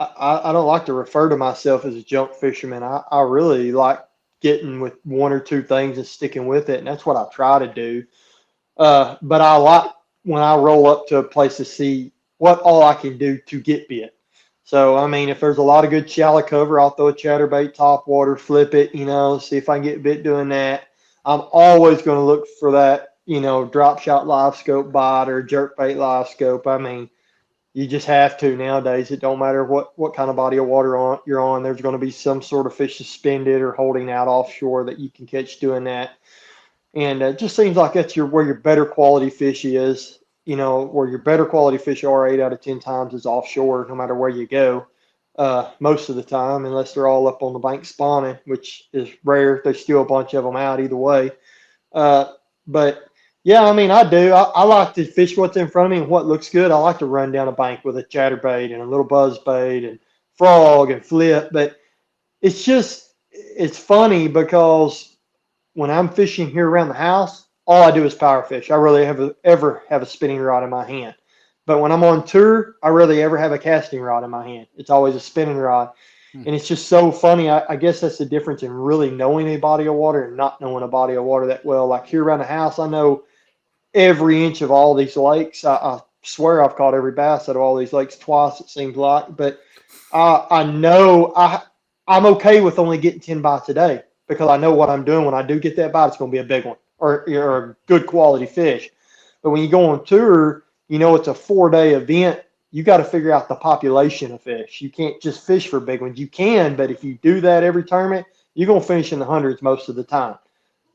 don't like to refer to myself as a junk fisherman. I really like getting with one or two things and sticking with it. And that's what I try to do. But I like when I roll up to a place to see what all I can do to get bit. So, I mean, if there's a lot of good shallow cover, I'll throw a chatterbait top water, flip it, see if I can get bit doing that. I'm always going to look for that, drop shot live scope bite or jerk bait live scope. I mean, you just have to nowadays. It don't matter what kind of body of water you're on. There's going to be some sort of fish suspended or holding out offshore that you can catch doing that. And it just seems like that's where your better quality fish is. Where your better quality fish are 8 out of 10 times is offshore, no matter where you go. Most of the time, unless they're all up on the bank spawning, which is rare. There's still a bunch of them out either way. But yeah, I mean, I do. I like to fish what's in front of me and what looks good. I like to run down a bank with a chatterbait and a little buzz bait and frog and flip. But it's funny because when I'm fishing here around the house, all I do is power fish. I rarely ever have a spinning rod in my hand. But when I'm on tour, I rarely ever have a casting rod in my hand. It's always a spinning rod. And it's just so funny. I guess that's the difference in really knowing a body of water and not knowing a body of water that well. Like here around the house, I know every inch of all these lakes. I swear I've caught every bass out of all these lakes twice, it seems like. But I know I'm okay with only getting 10 bites a day because I know what I'm doing. When I do get that bite, it's going to be a big one or a good quality fish. But when you go on tour, it's a 4-day event. You got to figure out the population of fish. You can't just fish for big ones. You can, but if you do that every tournament, you're going to finish in the hundreds most of the time.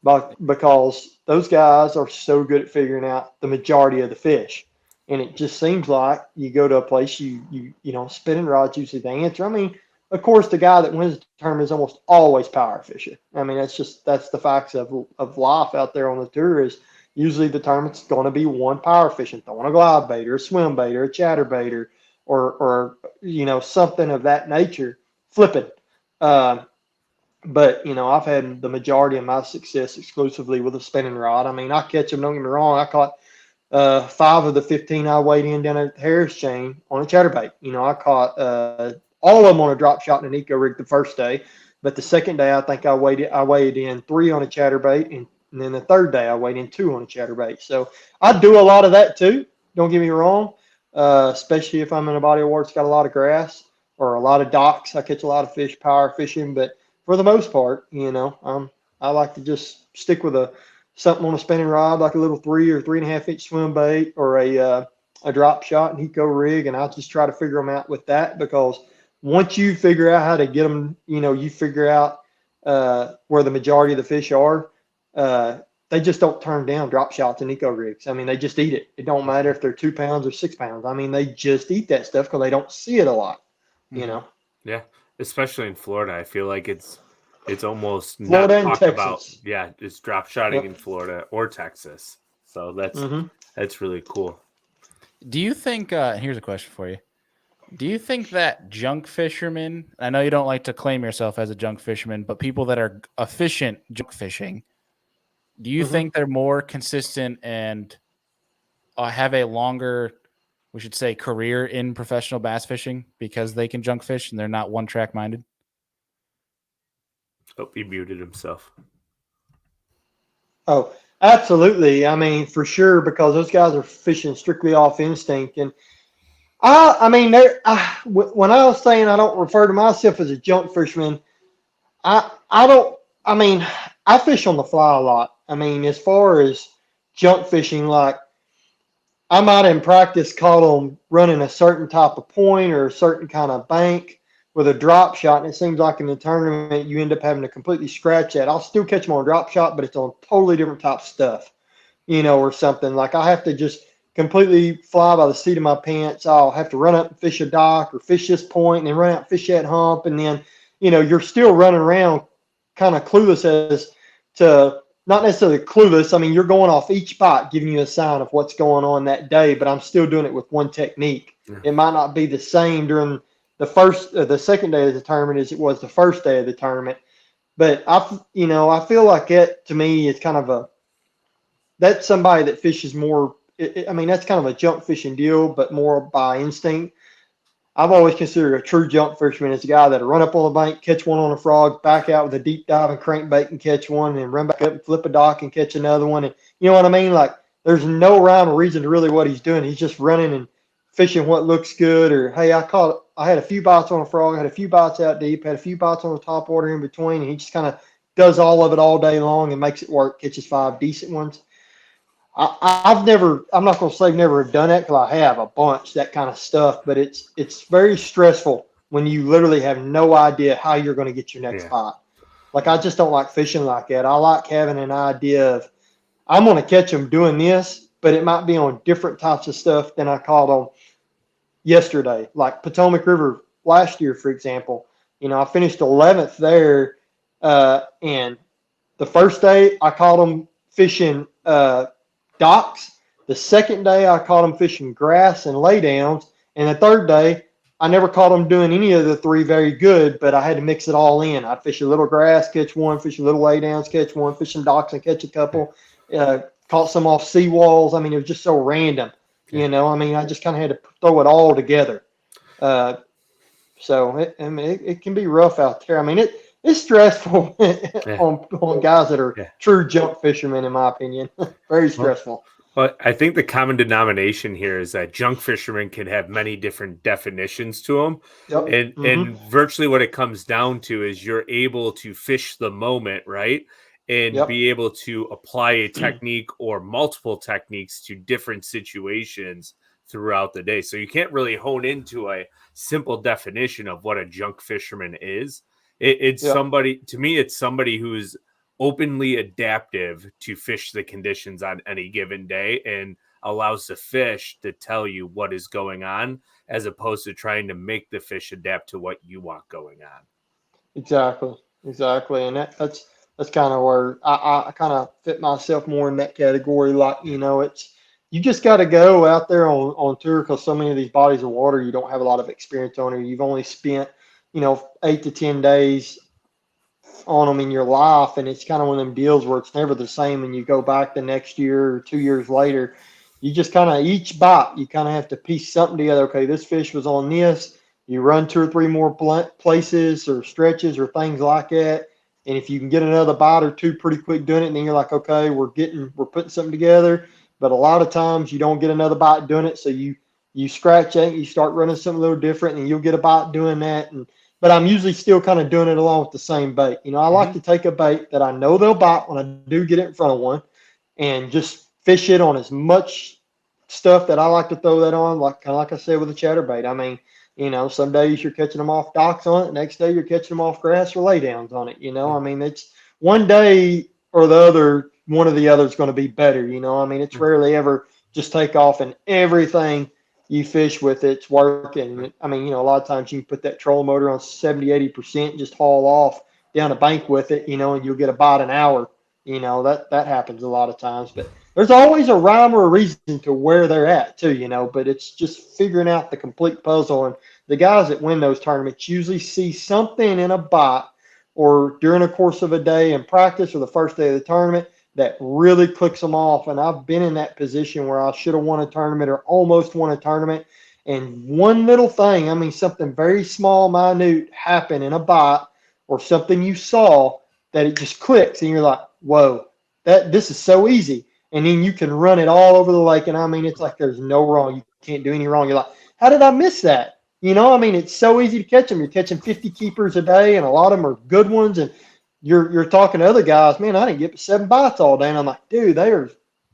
Because those guys are so good at figuring out the majority of the fish. And it just seems like you go to a place, spinning rod's usually the answer. I mean, of course, the guy that wins the tournament is almost always power fishing. I mean, that's the facts of life out there on the tour is usually the tournament's going to be one power fishing, throwing a glide bait or a swim bait or a chatterbait or something of that nature, flipping. But, I've had the majority of my success exclusively with a spinning rod. I mean, I catch them, don't get me wrong. I caught 5 of the 15 I weighed in down at the Harris chain on a chatterbait. I caught all of them on a drop shot and an eco rig the first day. But the second day, I think I weighed in 3 on a chatterbait. And then the third day, I weighed in 2 on a chatterbait. So I do a lot of that too. Don't get me wrong. Especially if I'm in a body of water that's got a lot of grass or a lot of docks. I catch a lot of fish power fishing. But for the most part, I like to just stick with something on a spinning rod, like a little 3 or 3.5 inch swim bait or a drop shot and eco rig, and I'll just try to figure them out with that because once you figure out how to get them, you figure out where the majority of the fish are. They just don't turn down drop shots and eco rigs. I mean, they just eat it. It don't matter if they're 2 pounds or 6 pounds. I mean, they just eat that stuff because they don't see it a lot. Yeah. Especially in Florida, I feel like it's almost Florida not and talked Texas. about. Yeah, it's drop shotting in Florida or Texas. So that's really cool. Do you think? Here's a question for you. Do you think that junk fishermen? I know you don't like to claim yourself as a junk fisherman, but people that are efficient junk fishing, do you think they're more consistent and have a longer, we should say, career in professional bass fishing because they can junk fish and they're not one track minded? Oh, he muted himself. Oh, absolutely. I mean, for sure, because those guys are fishing strictly off instinct. And I mean, when I was saying I don't refer to myself as a junk fisherman, I don't. I mean, I fish on the fly a lot. I mean, as far as junk fishing, like I might in practice caught them running a certain type of point or a certain kind of bank with a drop shot, and it seems like in the tournament you end up having to completely scratch that. I'll still catch them on a drop shot, but it's on totally different type of stuff, or something. Like I have to just completely fly by the seat of my pants. I'll have to run up and fish a dock or fish this point and then run out and fish that hump. And then, you're still running around kind of clueless as to not necessarily clueless. I mean, you're going off each spot, giving you a sign of what's going on that day, but I'm still doing it with one technique. Yeah. It might not be the same during the second day of the tournament as it was the first day of the tournament. But I feel like that to me is kind of that's somebody that fishes more. I mean, that's kind of a junk fishing deal, but more by instinct. I've always considered a true junk fisherman as a guy that'll run up on the bank, catch one on a frog, back out with a deep dive and crankbait and catch one, and run back up and flip a dock and catch another one. And you know what I mean? Like there's no rhyme or reason to really what he's doing. He's just running and fishing what looks good. Or hey, I had a few bites on a frog, had a few bites out deep, had a few bites on the top water in between, and he just kind of does all of it all day long and makes it work. Catches 5 decent ones. I'm not going to say never have done that because I have a bunch, that kind of stuff, but it's very stressful when you literally have no idea how you're going to get your next bite. Like, I just don't like fishing like that. I like having an idea of, I'm going to catch them doing this, but it might be on different types of stuff than I caught on yesterday. Like Potomac River last year, for example, I finished 11th there. And the first day I caught them fishing, docks. The second day I caught them fishing grass and laydowns, and the third day I never caught them doing any of the 3 very good, but I had to mix it all in. I'd fish a little grass, catch one, fish a little laydowns, catch one, fish some docks and catch a couple. Caught some off seawalls. I mean, it was just so random, I just kind of had to throw it all together. So it can be rough out there. I mean, it's stressful on guys that are true junk fishermen, in my opinion. Very stressful. Well, I think the common denomination here is that junk fishermen can have many different definitions to them. Yep. And virtually what it comes down to is you're able to fish the moment, right? And be able to apply a technique or multiple techniques to different situations throughout the day. So you can't really hone into a simple definition of what a junk fisherman is. It's somebody, to me, it's somebody who's openly adaptive to fish the conditions on any given day and allows the fish to tell you what is going on, as opposed to trying to make the fish adapt to what you want going on. Exactly. And that's kind of where I kind of fit myself more in that category. Like, it's, you just got to go out there on tour, because so many of these bodies of water you don't have a lot of experience on, or you've only spent 8 to 10 days on them in your life, and it's kind of one of them deals where it's never the same. And you go back the next year or 2 years later, you just kind of, each bite you kind of have to piece something together. Okay, this fish was on this. You run 2 or 3 more places or stretches or things like that, and if you can get another bite or 2 pretty quick doing it, and then you're like, okay, we're putting something together. But a lot of times you don't get another bite doing it, so you scratch it, you start running something a little different, and you'll get a bite doing that. But I'm usually still kind of doing it along with the same bait. I like to take a bait that I know they'll bite when I do get it in front of one, and just fish it on as much stuff that I like to throw that on, kind of like I said with a chatterbait. I mean, some days you're catching them off docks on it, the next day you're catching them off grass or laydowns on it. I mean, it's one day or the other, one or the other is going to be better. I mean, it's rarely ever just take off and everything you fish with it's working. I mean, a lot of times you can put that trolling motor on 70-80%, just haul off down a bank with it, and you'll get about an hour. That happens a lot of times. But there's always a rhyme or a reason to where they're at too, but it's just figuring out the complete puzzle. And the guys that win those tournaments usually see something in a bite or during the course of a day in practice or the first day of the tournament that really clicks them off. And I've been in that position where I should have won a tournament or almost won a tournament. And one little thing, I mean, something very small, minute happened in a bite or something you saw that it just clicks, and you're like, whoa, this is so easy. And then you can run it all over the lake. And I mean, it's like there's no wrong. You can't do any wrong. You're like, how did I miss that? I mean, it's so easy to catch them. You're catching 50 keepers a day, and a lot of them are good ones. And you're talking to other guys, man, I didn't get 7 bites all day. And I'm like, dude, they are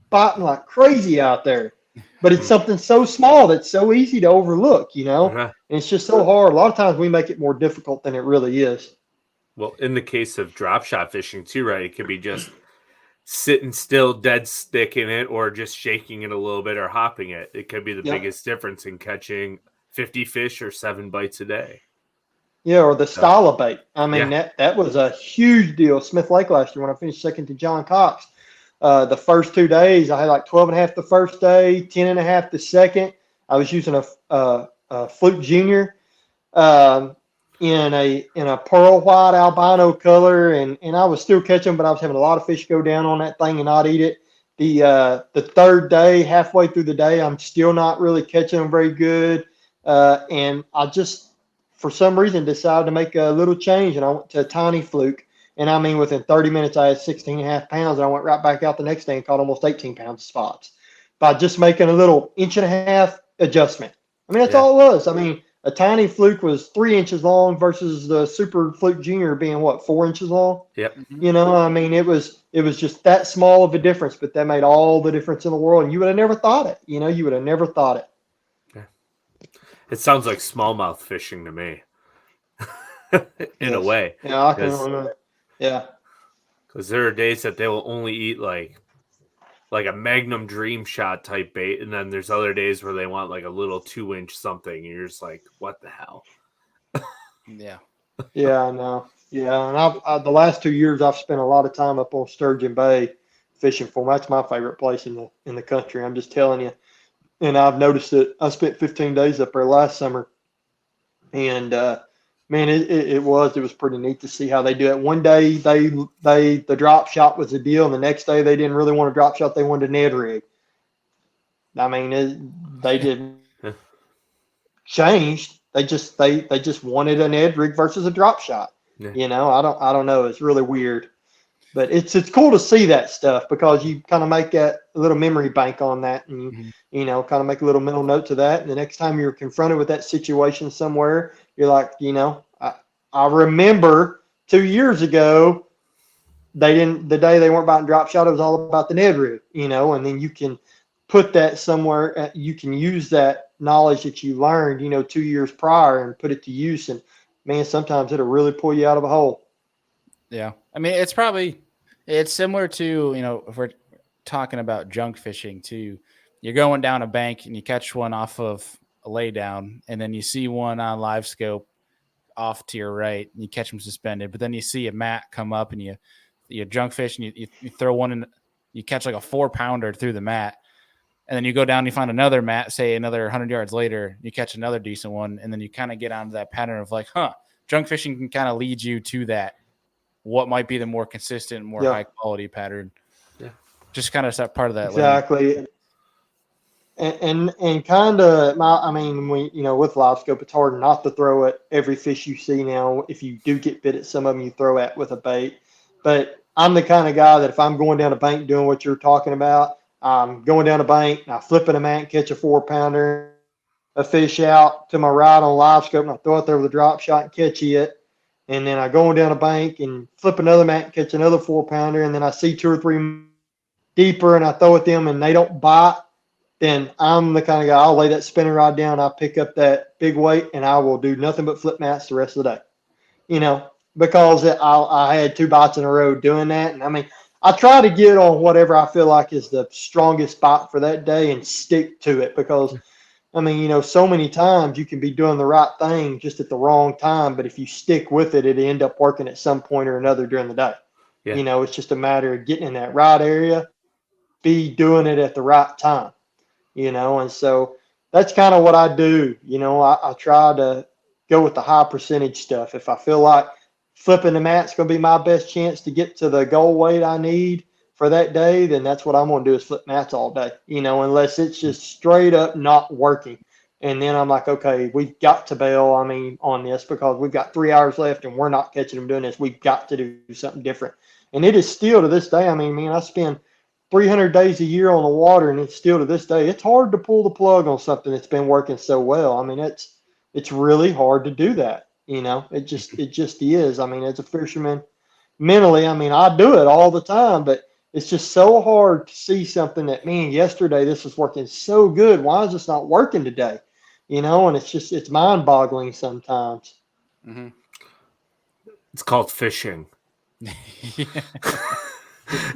biting like crazy out there. But it's something so small that's so easy to overlook, And it's just so hard. A lot of times we make it more difficult than it really is. Well, in the case of drop shot fishing too, right? It could be just sitting still, dead stick in it, or just shaking it a little bit or hopping it. It could be the biggest difference in catching 50 fish or 7 bites a day. Yeah, or the style of bait. I mean, that was a huge deal. Smith Lake last year when I finished second to John Cox. The first 2 days, I had like 12.5 the first day, 10.5 the second. I was using a Fluke Junior in a pearl white albino color, and I was still catching, but I was having a lot of fish go down on that thing and not eat it. The third day, halfway through the day, I'm still not really catching them very good. And I just, for some reason, decided to make a little change, and I went to a tiny fluke. And I mean, within 30 minutes, I had 16 and a half pounds, and I went right back out the next day and caught almost 18 pounds of spots by just making a little inch and a half adjustment. I mean, that's all it was. I mean, a tiny fluke was 3 inches long versus the super fluke junior being what, 4 inches long? Yep. You know, I mean, it was just that small of a difference, but that made all the difference in the world. And you would have never thought it. You know, you would have never thought it. Yeah. It sounds like smallmouth fishing to me. In a way. Yeah, I can remember. Yeah. Because there are days that they will only eat like a Magnum Dream Shot type bait, and then there's other days where they want like a little 2-inch something, and you're just like, what the hell? Yeah. Yeah, I know. Yeah, and I the last 2 years I've spent a lot of time up on Sturgeon Bay fishing for them. That's my favorite place in the country. I'm just telling you. And I've noticed that I spent 15 days up there last summer, and man, it was pretty neat to see how they do it. One day the drop shot was the deal, and the next day they didn't really want a drop shot; they wanted a Ned rig. I mean, they didn't change. They just wanted an Ned rig versus a drop shot. Yeah. You know, I don't know. It's really weird, but it's cool to see that stuff because you kind of make that little memory bank on that, and you know, kind of make a little mental note to that. And the next time you're confronted with that situation somewhere, you're like, you know, I remember 2 years ago, the day they weren't buying drop shot, it was all about the Ned rig, you know, and then you can put that somewhere. You can use that knowledge that you learned, you know, 2 years prior and put it to use. And man, sometimes it'll really pull you out of a hole. Yeah. I mean, it's similar to, you know, if we're talking about junk fishing too, you're going down a bank and you catch one off of a lay down, and then you see one on live scope off to your right and you catch them suspended, but then you see a mat come up and you junk fish and you throw one in, you catch like a 4-pounder through the mat, and then you go down and you find another mat, say another 100 yards later, you catch another decent one, and then you kind of get onto that pattern of like, junk fishing can kind of lead you to that, what might be the more consistent, more high quality pattern. Yeah. Just kind of part of that. Exactly. Learning. And kind of, I mean, you know, with live scope, it's hard not to throw at every fish you see now. If you do get bit at some of them, you throw at with a bait. But I'm the kind of guy that if I'm going down a bank doing what you're talking about, I'm going down a bank and I flip in a mat and catch a 4-pounder, a fish out to my right on live scope, and I throw it there with a drop shot and catch it. And then I go down a bank and flip another mat and catch another 4-pounder. And then I see 2 or 3 deeper and I throw at them and they don't bite. Then I'm the kind of guy, I'll lay that spinning rod down, I'll pick up that big weight, and I will do nothing but flip mats the rest of the day. You know, because I had 2 bites in a row doing that. And I mean, I try to get on whatever I feel like is the strongest bite for that day and stick to it because, I mean, you know, so many times you can be doing the right thing just at the wrong time, but if you stick with it, it'll end up working at some point or another during the day. Yeah. You know, it's just a matter of getting in that right area, be doing it at the right time. You know, and so that's kind of what I do. You know, I try to go with the high percentage stuff. If I feel like flipping the mat's going to be my best chance to get to the goal weight I need for that day, then that's what I'm going to do is flip mats all day, you know, unless it's just straight up not working. And then I'm like, okay, we've got to bail, on this because we've got 3 hours left and we're not catching them doing this. We've got to do something different. And it is still to this day, man, I spend 300 days a year on the water, and it's still to this day, it's hard to pull the plug on something that's been working so well. I mean, it's really hard to do that. You know, it just is. I mean, as a fisherman, mentally, I mean, I do it all the time, but it's just so hard to see something that, man, yesterday this was working so good. Why is this not working today? You know, and it's mind-boggling sometimes. Mm-hmm. It's called fishing.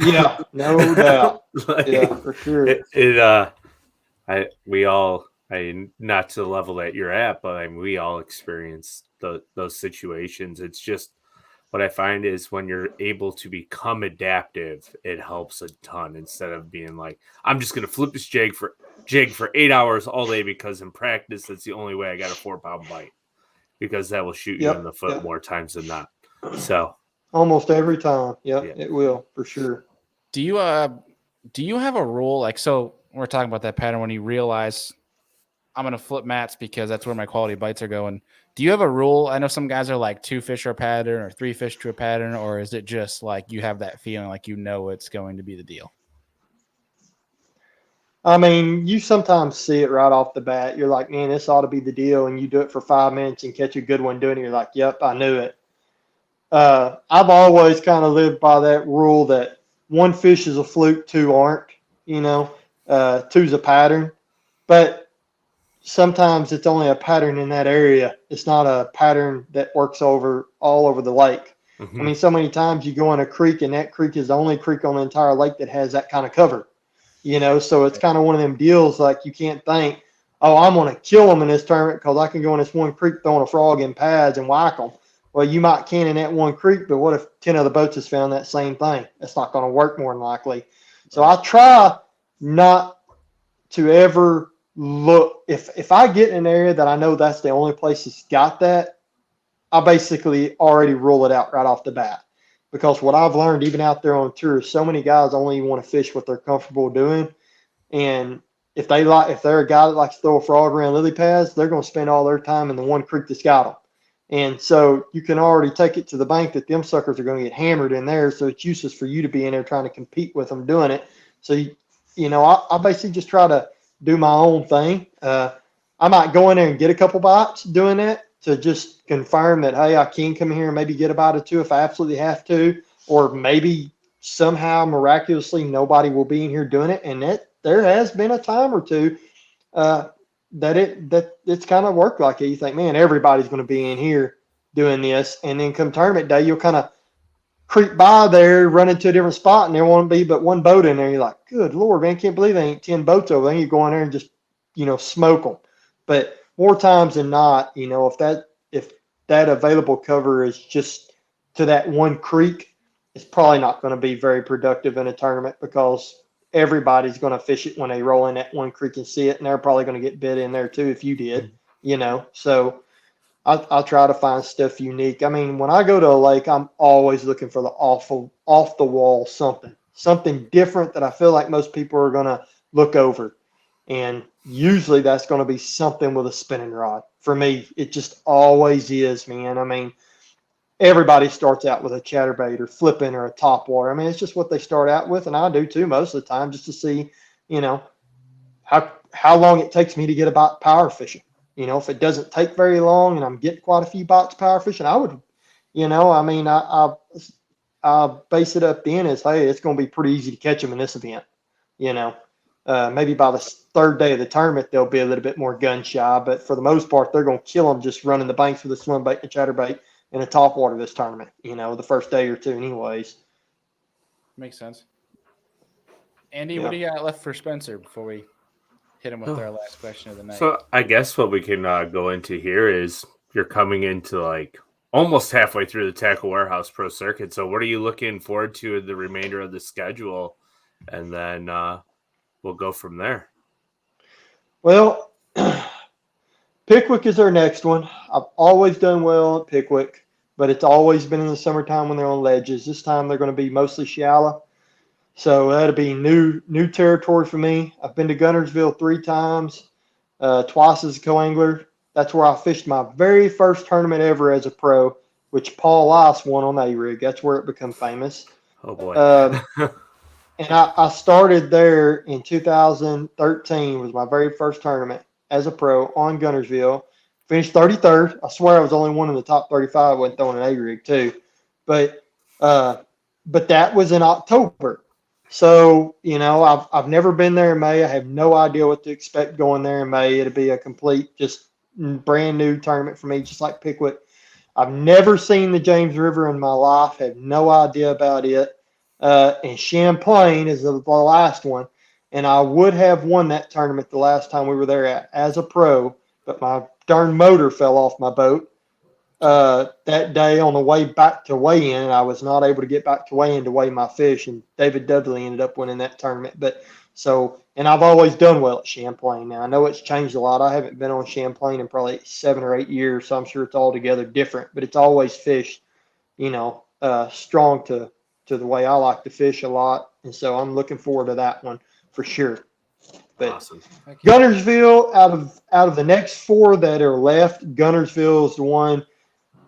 Yeah, no doubt. Yeah, for sure. Not to the level that you're at, but I mean, we all experience those situations. It's just what I find is when you're able to become adaptive, it helps a ton instead of being like, I'm just going to flip this jig for 8 hours all day because in practice, that's the only way I got a 4-pound bite because that will shoot you in the foot more times than not. So. Almost every time. Yep, yeah, it will for sure. Do you have a rule? Like, so we're talking about that pattern when you realize I'm going to flip mats because that's where my quality bites are going. Do you have a rule? I know some guys are like 2 fish or a pattern or 3 fish to a pattern, or is it just like you have that feeling like you know it's going to be the deal? I mean, you sometimes see it right off the bat. You're like, man, this ought to be the deal. And you do it for 5 minutes and catch a good one doing it. You're like, yep, I knew it. I've always kind of lived by that rule that 1 fish is a fluke, 2 aren't, two's a pattern. But sometimes it's only a pattern in that area. It's not a pattern that works all over the lake. Mm-hmm. I mean, so many times you go in a creek and that creek is the only creek on the entire lake that has that kind of cover. So it's kind of one of them deals like you can't think, oh, I'm going to kill them in this tournament because I can go in this one creek throwing a frog in pads and whack them. Well, you might can in that one creek, but what if 10 other boats has found that same thing? That's not going to work more than likely. So I try not to ever look. If I get in an area that I know that's the only place that's got that, I basically already rule it out right off the bat. Because what I've learned, even out there on tour, so many guys only want to fish what they're comfortable doing. And if they're a guy that likes to throw a frog around lily pads, they're going to spend all their time in the one creek that's got them. And so you can already take it to the bank that them suckers are going to get hammered in there. So it's useless for you to be in there trying to compete with them doing it. So, I basically just try to do my own thing. I might go in there and get a couple bites doing that to just confirm that, hey, I can come here and maybe get a bite or two if I absolutely have to, or maybe somehow miraculously nobody will be in here doing it. And there has been a time or two that it's kind of worked like it. You think, man, everybody's going to be in here doing this, and then come tournament day, you'll kind of creep by there, run into a different spot, and there won't be but one boat in there. You're like, good Lord, man, can't believe there ain't 10 boats over there. You go in there and just smoke them. But more times than not, if that available cover is just to that one creek, it's probably not going to be very productive in a tournament because everybody's going to fish it when they roll in that one creek and see it, and they're probably going to get bit in there too if you did, So I'll try to find stuff unique. I mean, when I go to a lake, I'm always looking for the off the wall something different that I feel like most people are going to look over. And usually that's going to be something with a spinning rod. For me, it just always is, man. I mean, everybody starts out with a chatterbait or flipping or a topwater. I mean, it's just what they start out with, and I do too most of the time, just to see, how long it takes me to get a bite power fishing. If it doesn't take very long and I'm getting quite a few bites power fishing, I would, I base it up then as, hey, it's going to be pretty easy to catch them in this event. Maybe by the third day of the tournament, they'll be a little bit more gun shy, but for the most part, they're going to kill them just running the banks with a swim bait and a chatterbait in a topwater this tournament, the first day or two anyways. Makes sense. Andy, what do you got left for Spencer before we hit him with our last question of the night? So I guess what we can go into here is you're coming into like almost halfway through the Tackle Warehouse Pro Circuit. So what are you looking forward to in the remainder of the schedule? And then we'll go from there. Well, Pickwick is our next one. I've always done well at Pickwick, but it's always been in the summertime when they're on ledges. This time they're going to be mostly shallow. So that'll be new territory for me. I've been to Guntersville 3 times, twice as a co-angler. That's where I fished my very first tournament ever as a pro, which Paul Lice won on A-Rig. That's where it became famous. Oh, boy. And I started there in 2013 was my very first tournament as a pro on Guntersville. Finished 33rd. I swear I was the only one in the top 35 when throwing an A-Rig too. But that was in October. So, I've never been there in May. I have no idea what to expect going there in May. It'll be a complete, just brand new tournament for me, just like Pickwick. I've never seen the James River in my life. Have no idea about it. And Champlain is the last one. And I would have won that tournament the last time we were there as a pro, but my darn motor fell off my boat that day on the way back to weigh in. I was not able to get back to weigh in to weigh my fish, and David Dudley ended up winning that tournament. And I've always done well at Champlain. Now, I know it's changed a lot. I haven't been on Champlain in probably 7 or 8 years, so I'm sure it's altogether different, but it's always fished, strong to the way I like to fish a lot. And so I'm looking forward to that one for sure. But Awesome. Gunnersville, out of the next 4 that are left, Gunnersville is the one.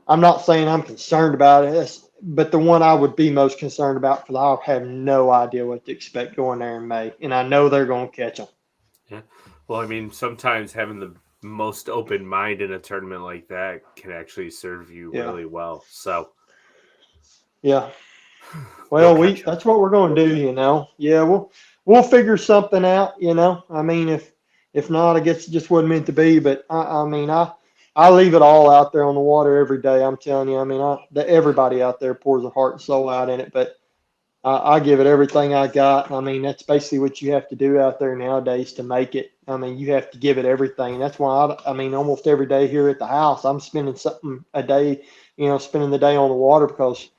I'm not saying I'm concerned about it, but the one I would be most concerned about because I have no idea what to expect going there in May, and I know they're going to catch them. Yeah. Well, I mean, sometimes having the most open mind in a tournament like that can actually serve you really well. So, yeah. Well, they'll catch 'em. that's what we're going to do, Yeah, we'll figure something out, I mean, if not, I guess it just wasn't meant to be. But I mean, I leave it all out there on the water every day. I'm telling you. I mean, everybody out there pours their heart and soul out in it, but I give it everything I got. I mean, that's basically what you have to do out there nowadays to make it. I mean, you have to give it everything. That's why I mean, almost every day here at the house, I'm spending something a day, spending the day on the water because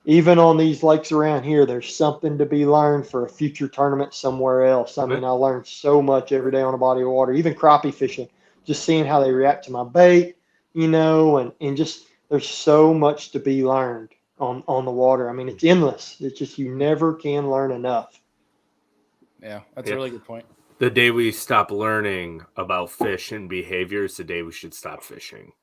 even on these lakes around here, there's something to be learned for a future tournament somewhere else. I mean, I learn so much every day on a body of water, even crappie fishing, just seeing how they react to my bait, and just there's so much to be learned on the water. I mean, it's endless. It's just you never can learn enough. Yeah, that's a really good point. The day we stop learning about fish and behavior is the day we should stop fishing.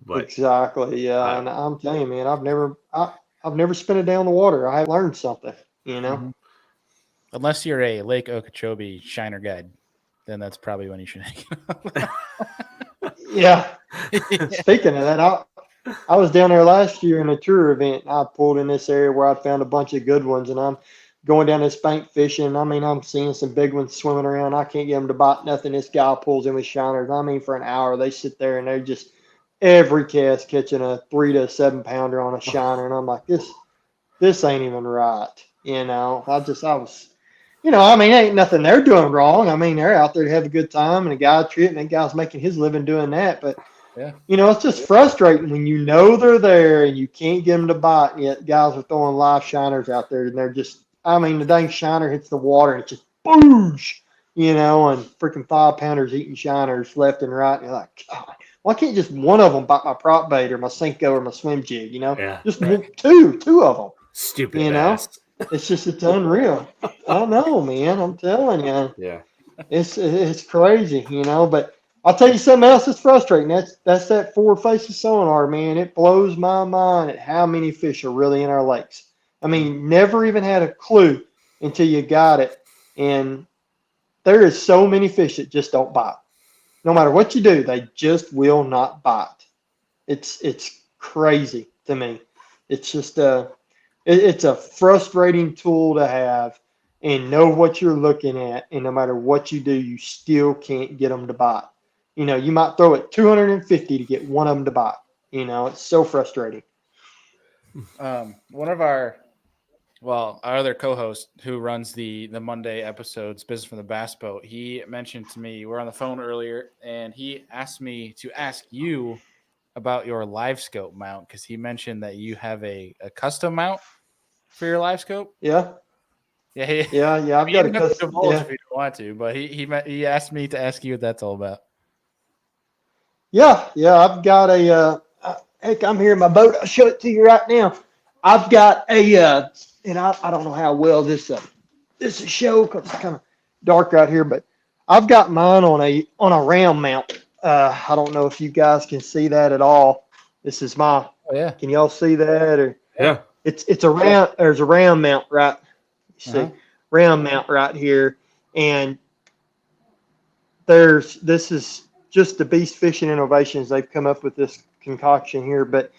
But exactly, yeah. And I'm telling you, man, I've never spent a day on the water. I learned something, Mm-hmm. Unless you're a Lake Okeechobee shiner guide, then that's probably when you should. Yeah. Speaking of that, I was down there last year in a tour event. I pulled in this area where I found a bunch of good ones, and I'm going down this bank fishing. I mean, I'm seeing some big ones swimming around. I can't get them to bite nothing. This guy pulls in with shiners. I mean, for an hour, they sit there and they're just every cast catching a 3 to 7 pounder on a shiner, and I'm like, this ain't even right. I was. I mean, ain't nothing they're doing wrong. I mean, they're out there to have a good time, and a guy tripping, and that guy's making his living doing that. But, it's just frustrating when they're there and you can't get them to bite, and yet guys are throwing live shiners out there, and they're just, I mean, the dang shiner hits the water, and it just boosh, and freaking 5-pounders eating shiners left and right. And you're like, God, why can't just one of them bite my prop bait or my Senko or my swim jig, Just two of them. Stupid ass. It's unreal. I know, man. I'm telling you. Yeah. It's crazy, But I'll tell you something else that's frustrating. That's that forward facing sonar, man. It blows my mind at how many fish are really in our lakes. I mean, never even had a clue until you got it. And there is so many fish that just don't bite. No matter what you do, they just will not bite. It's crazy to me. It's just it's a frustrating tool to have and know what you're looking at. And no matter what you do, you still can't get them to bite. You might throw it 250 to get one of them to bite. It's so frustrating. One of our other co-host who runs the Monday episodes, Business from the Bass Boat, he mentioned to me, we're on the phone earlier, and he asked me to ask you about your live scope mount because he mentioned that you have a custom mount for your live scope. Yeah. Yeah. I've got a custom. If you don't want to, but he asked me to ask you what that's all about. Yeah. I've got heck, I'm here in my boat. I'll show it to you right now. I've got and I don't know how well this is show because it's kind of dark right here, but I've got mine on a round mount. I don't know if you guys can see that at all. This is my. Oh, yeah. Can y'all see that? Or yeah. It's a round. There's a round mount right. See, round mount right here, and this is just the Beast Fishing Innovations. They've come up with this concoction here, but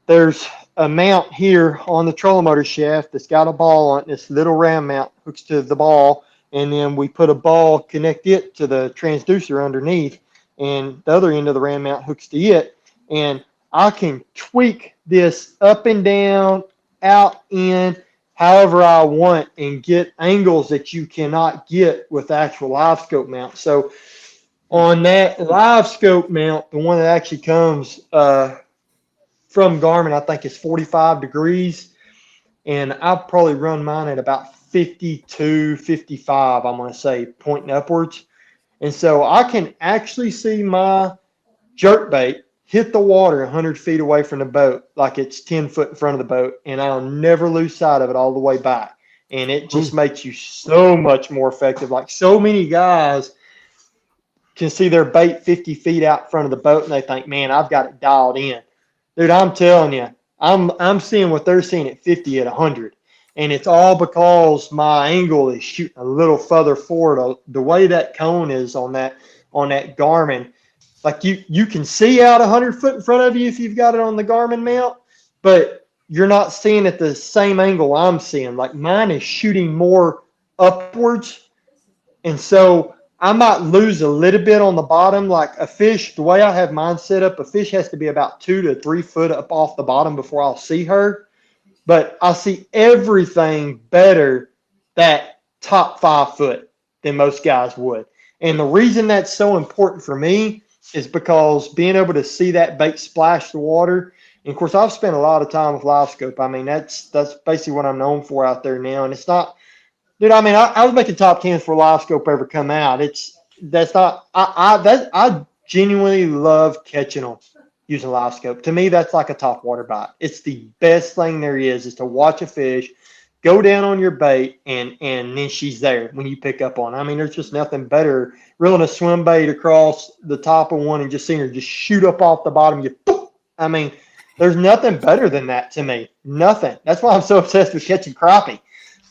there's a mount here on the trolling motor shaft that's got a ball on it. This little round mount hooks to the ball, and then we put a ball, connect it to the transducer underneath, and the other end of the round mount hooks to it. And I can tweak this up and down, out, in, however I want, and get angles that you cannot get with the actual live scope mount. So on that live scope mount, the one that actually comes from Garmin, I think it's 45 degrees, and I'll probably run mine at about 52, 55, I'm going to say, pointing upwards. And so I can actually see my jerkbait hit the water 100 feet away from the boat, like it's 10 foot in front of the boat, and I'll never lose sight of it all the way back. and it just makes you so much more effective. Like so many guys can see their bait 50 feet out in front of the boat and they think, man, I've got it dialed in. Dude, I'm telling you, I'm seeing what they're seeing at 50 at 100. And it's all because my angle is shooting a little further forward. The way that cone is on that Garmin, like you can see out 100 foot in front of you if you've got it on the Garmin mount, but you're not seeing at the same angle I'm seeing. Like mine is shooting more upwards. And so I might lose a little bit on the bottom. Like a fish, the way I have mine set up, a fish has to be about 2 to 3 foot up off the bottom before I'll see her. But I see everything better that top 5 foot than most guys would. And the reason that's so important for me is because being able to see that bait splash the water. And of course, I've spent a lot of time with live scope. I mean, that's basically what I'm known for out there now. And it's not, dude, I mean, I was making top 10s for live scope ever come out. I genuinely love catching them using live scope. To me, that's like a top water bite. It's the best thing there is to watch a fish go down on your bait and then she's there when you pick up on. I mean, there's just nothing better reeling a swim bait across the top of one and just seeing her just shoot up off the bottom. I mean, there's nothing better than that to me. Nothing. That's why I'm so obsessed with catching crappie.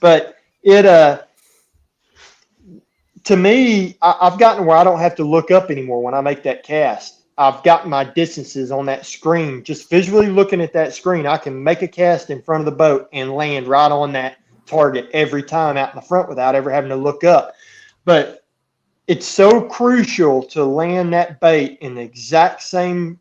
But to me, I've gotten where I don't have to look up anymore when I make that cast. I've got my distances on that screen. Just visually looking at that screen, I can make a cast in front of the boat and land right on that target every time out in the front without ever having to look up. But it's so crucial to land that bait in the exact same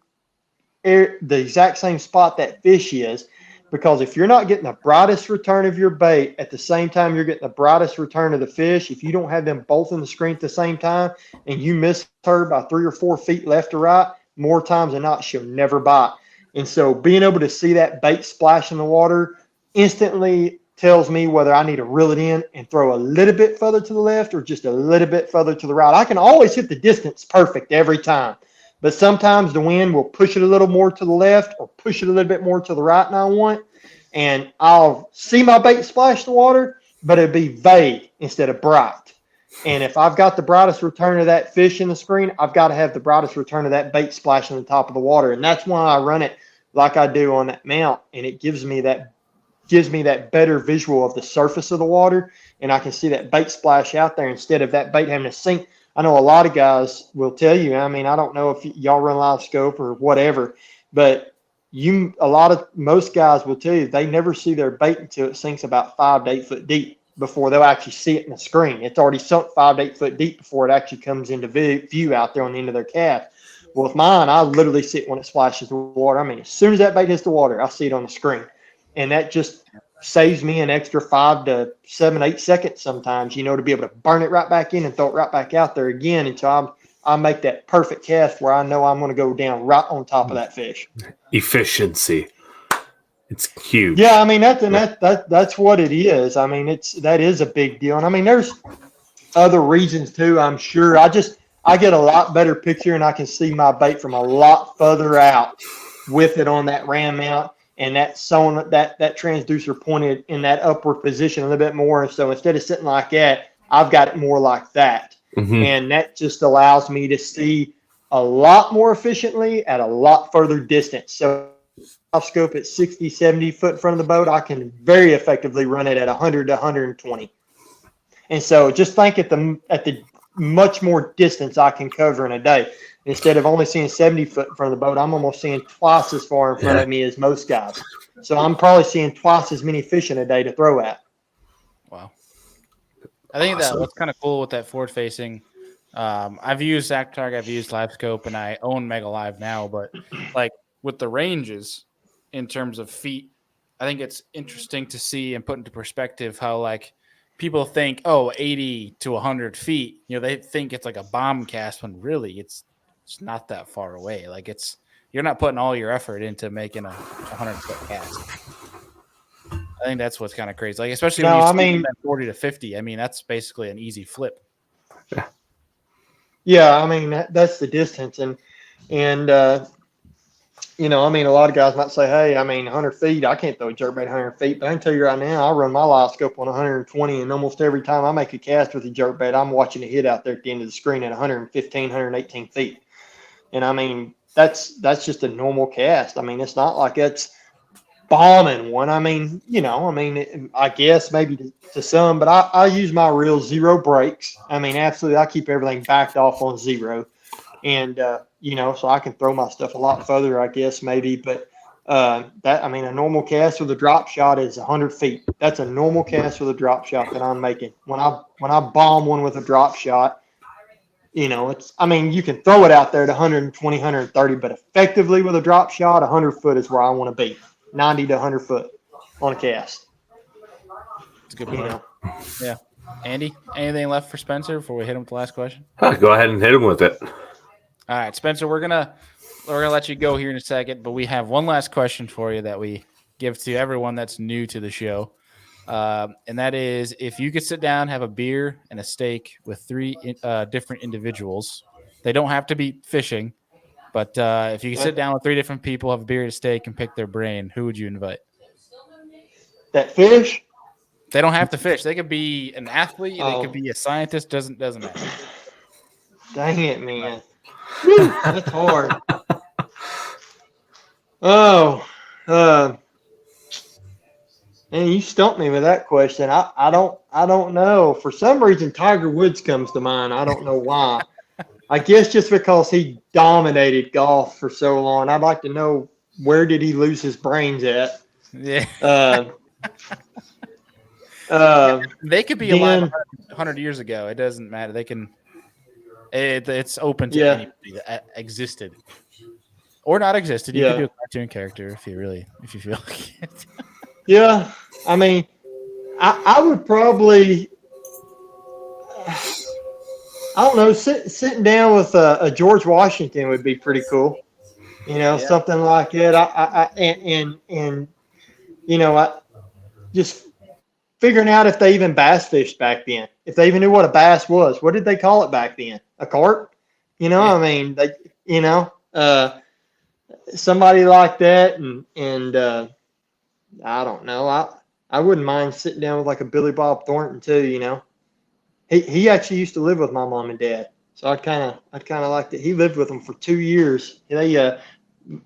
spot that fish is, because if you're not getting the brightest return of your bait at the same time you're getting the brightest return of the fish, if you don't have them both in the screen at the same time and you miss her by 3 or 4 feet left or right, more times than not, she'll never bite. And so being able to see that bait splash in the water instantly tells me whether I need to reel it in and throw a little bit further to the left or just a little bit further to the right. I can always hit the distance perfect every time. But sometimes the wind will push it a little more to the left or push it a little bit more to the right than I want. And I'll see my bait splash the water, but it'll be vague instead of bright. And if I've got the brightest return of that fish in the screen, I've got to have the brightest return of that bait splashing on the top of the water. And that's why I run it like I do on that mount. And it gives me that better visual of the surface of the water. And I can see that bait splash out there instead of that bait having to sink. I know a lot of guys will tell you, I mean, I don't know if y'all run live scope or whatever, but most guys will tell you they never see their bait until it sinks about 5 to 8 foot deep before they'll actually see it in the screen. It's already sunk 5 to 8 foot deep before it actually comes into view out there on the end of their cast. Well, with mine, I literally see it when it splashes the water. I mean, as soon as that bait hits the water, I see it on the screen. And that just saves me an extra 5 to 7, 8 seconds sometimes, to be able to burn it right back in and throw it right back out there again until I make that perfect cast where I know I'm going to go down right on top of that fish. Efficiency. It's huge. Yeah, I mean, that's what it is. I mean, that is a big deal. And I mean, there's other reasons too, I'm sure. I get a lot better picture and I can see my bait from a lot further out with it on that ram mount. And that transducer pointed in that upward position a little bit more. So instead of sitting like that, I've got it more like that. Mm-hmm. And that just allows me to see a lot more efficiently at a lot further distance. So off scope at 60, 70 foot in front of the boat, I can very effectively run it at 100 to 120. And so just think at the much more distance I can cover in a day. Instead of only seeing 70 foot in front of the boat, I'm almost seeing twice as far in front of me as most guys. So I'm probably seeing twice as many fish in a day to throw at. Wow. I think that what's kind of cool with that forward facing, I've used Zactarg, I've used Live Scope, and I own Mega Live now, but like with the ranges in terms of feet, I think it's interesting to see and put into perspective how like people think, 80 to 100 feet, they think it's like a bomb cast when really it's not that far away. Like you're not putting all your effort into making a 100-foot cast. I think that's what's kind of crazy. Like, especially when you see 40 to 50, I mean, that's basically an easy flip. Yeah. I mean, that's the distance. And you know, I mean, a lot of guys might say, hey, I mean, 100 feet, I can't throw a jerkbait 100 feet. But I can tell you right now, I run my live scope on 120, and almost every time I make a cast with a jerkbait, I'm watching it hit out there at the end of the screen at 115, 118 feet. And I mean, that's just a normal cast. I mean, it's not like it's bombing one. I mean, you know, I mean, I guess maybe to some, but I use my reel 0 brakes. I mean, absolutely, I keep everything backed off on 0. And, you know, so I can throw my stuff a lot further, I guess, maybe. But that, I mean, a normal cast with a drop shot is 100 feet. That's a normal cast with a drop shot that I'm making. When I bomb one with a drop shot, you know, it's, I mean, you can throw it out there to 120, 130, but effectively with a drop shot, 100 foot is where I want to be. 90 to 100 foot on a cast. It's a good point. You know? Yeah. Andy, anything left for Spencer before we hit him with the last question? Go ahead and hit him with it. All right, Spencer, we're gonna let you go here in a second, but we have one last question for you that we give to everyone that's new to the show, and that is, if you could sit down, have a beer and a steak with 3 different individuals, they don't have to be fishing, but if you could sit down with 3 different people, have a beer and a steak, and pick their brain, who would you invite? That fish? They don't have to fish. They could be an athlete. They could be a scientist. Doesn't matter. Dang it, man. Woo, that's hard. Oh, and you stumped me with that question. I don't know. For some reason, Tiger Woods comes to mind. I don't know why. I guess just because he dominated golf for so long. I'd like to know, where did he lose his brains at? Yeah. They could be alive 100 years ago. It doesn't matter. They can. It's open to anybody that existed or not existed. You could do a cartoon character if you feel like it. Yeah, I mean, I would probably, I don't know, sitting down with a George Washington would be pretty cool. You know, something like that. And you know, I just figuring out if they even bass fished back then, if they even knew what a bass was. What did they call it back then? A carp? You know, I mean, they, you know, somebody like that, and I don't know. I wouldn't mind sitting down with like a Billy Bob Thornton too. You know, he actually used to live with my mom and dad, so I'd kind of like that. He lived with them for 2 years.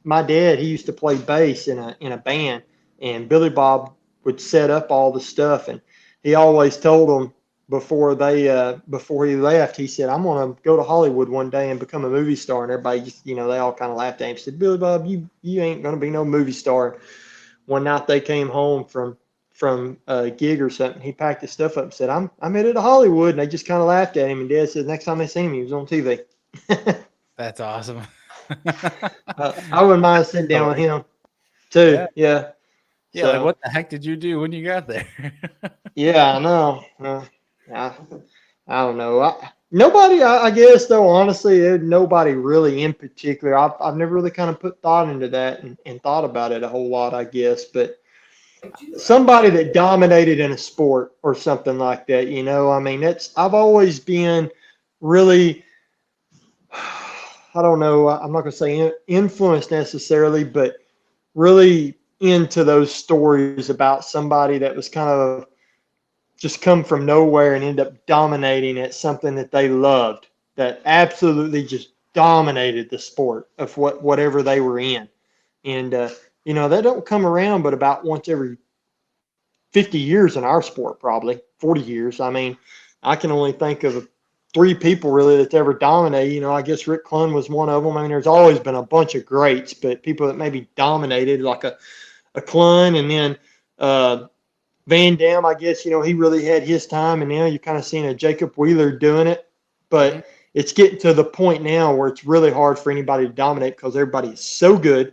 My dad, he used to play bass in a band, and Billy Bob would set up all the stuff, and he always told them before he left, he said, I'm going to go to Hollywood one day and become a movie star. And everybody just, you know, they all kind of laughed at him. Said, Billy Bob, you ain't going to be no movie star. One night they came home from a gig or something. He packed his stuff up and said, I'm headed to Hollywood. And they just kind of laughed at him. And Dad said, next time they see him, he was on TV. That's awesome. I wouldn't mind sitting down with him too. Yeah. Yeah, so, like, what the heck did you do when you got there? Yeah, I know. I don't know. Nobody, I guess, though, honestly, nobody really in particular. I've never really kind of put thought into that and thought about it a whole lot, I guess. But somebody that dominated in a sport or something like that, you know, I mean, I've always been really, I don't know, I'm not going to say influenced necessarily, but really into those stories about somebody that was kind of just come from nowhere and end up dominating at something that they loved, that absolutely just dominated the sport of whatever they were in. And, you know, that don't come around but about once every 50 years in our sport, probably 40 years. I mean, I can only think of 3 people really that's ever dominated. You know, I guess Rick Clunn was one of them. I mean, there's always been a bunch of greats, but people that maybe dominated, like a Clunn, and then Van Dam, I guess, you know, he really had his time, and now you're kind of seeing a Jacob Wheeler doing it. But it's getting to the point now where it's really hard for anybody to dominate because everybody is so good.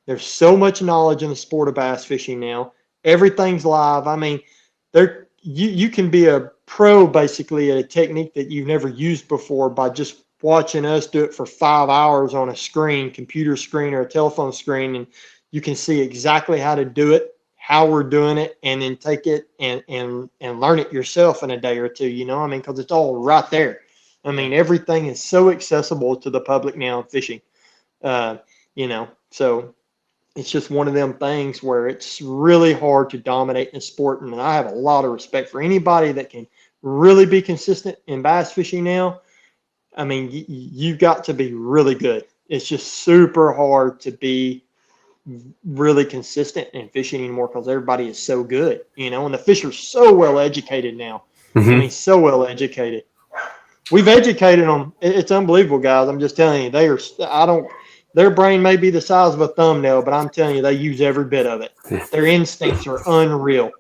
There's so much knowledge in the sport of bass fishing now. Everything's live. I mean, you can be a pro basically at a technique that you've never used before by just watching us do it for 5 hours on a screen, computer screen or a telephone screen, and you can see exactly how to do it, how we're doing it, and then take it and learn it yourself in a day or two, you know? I mean, because it's all right there. I mean, everything is so accessible to the public now in fishing, you know? So it's just one of them things where it's really hard to dominate in the sport. And I have a lot of respect for anybody that can really be consistent in bass fishing now. I mean, you've got to be really good. It's just super hard to be really consistent in fishing anymore because everybody is so good, and the fish are so well educated now. Mm-hmm. I mean, so well educated. We've educated them. It's unbelievable, guys. I'm just telling you, their brain may be the size of a thumbnail, but I'm telling you, they use every bit of it. Their instincts are unreal.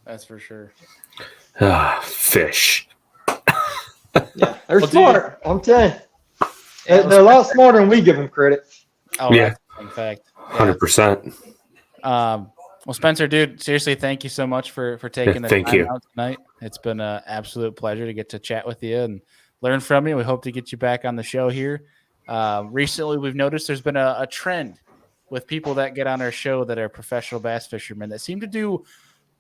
That's for sure. Fish. Yeah, they're smart. I'm telling you. They're a lot smarter than we give them credit. Oh, yeah. In fact. 100%. Well, Spencer, dude, seriously, thank you so much for taking the time out tonight. It's been an absolute pleasure to get to chat with you and learn from you. We hope to get you back on the show here. Recently, we've noticed there's been a trend with people that get on our show that are professional bass fishermen that seem to do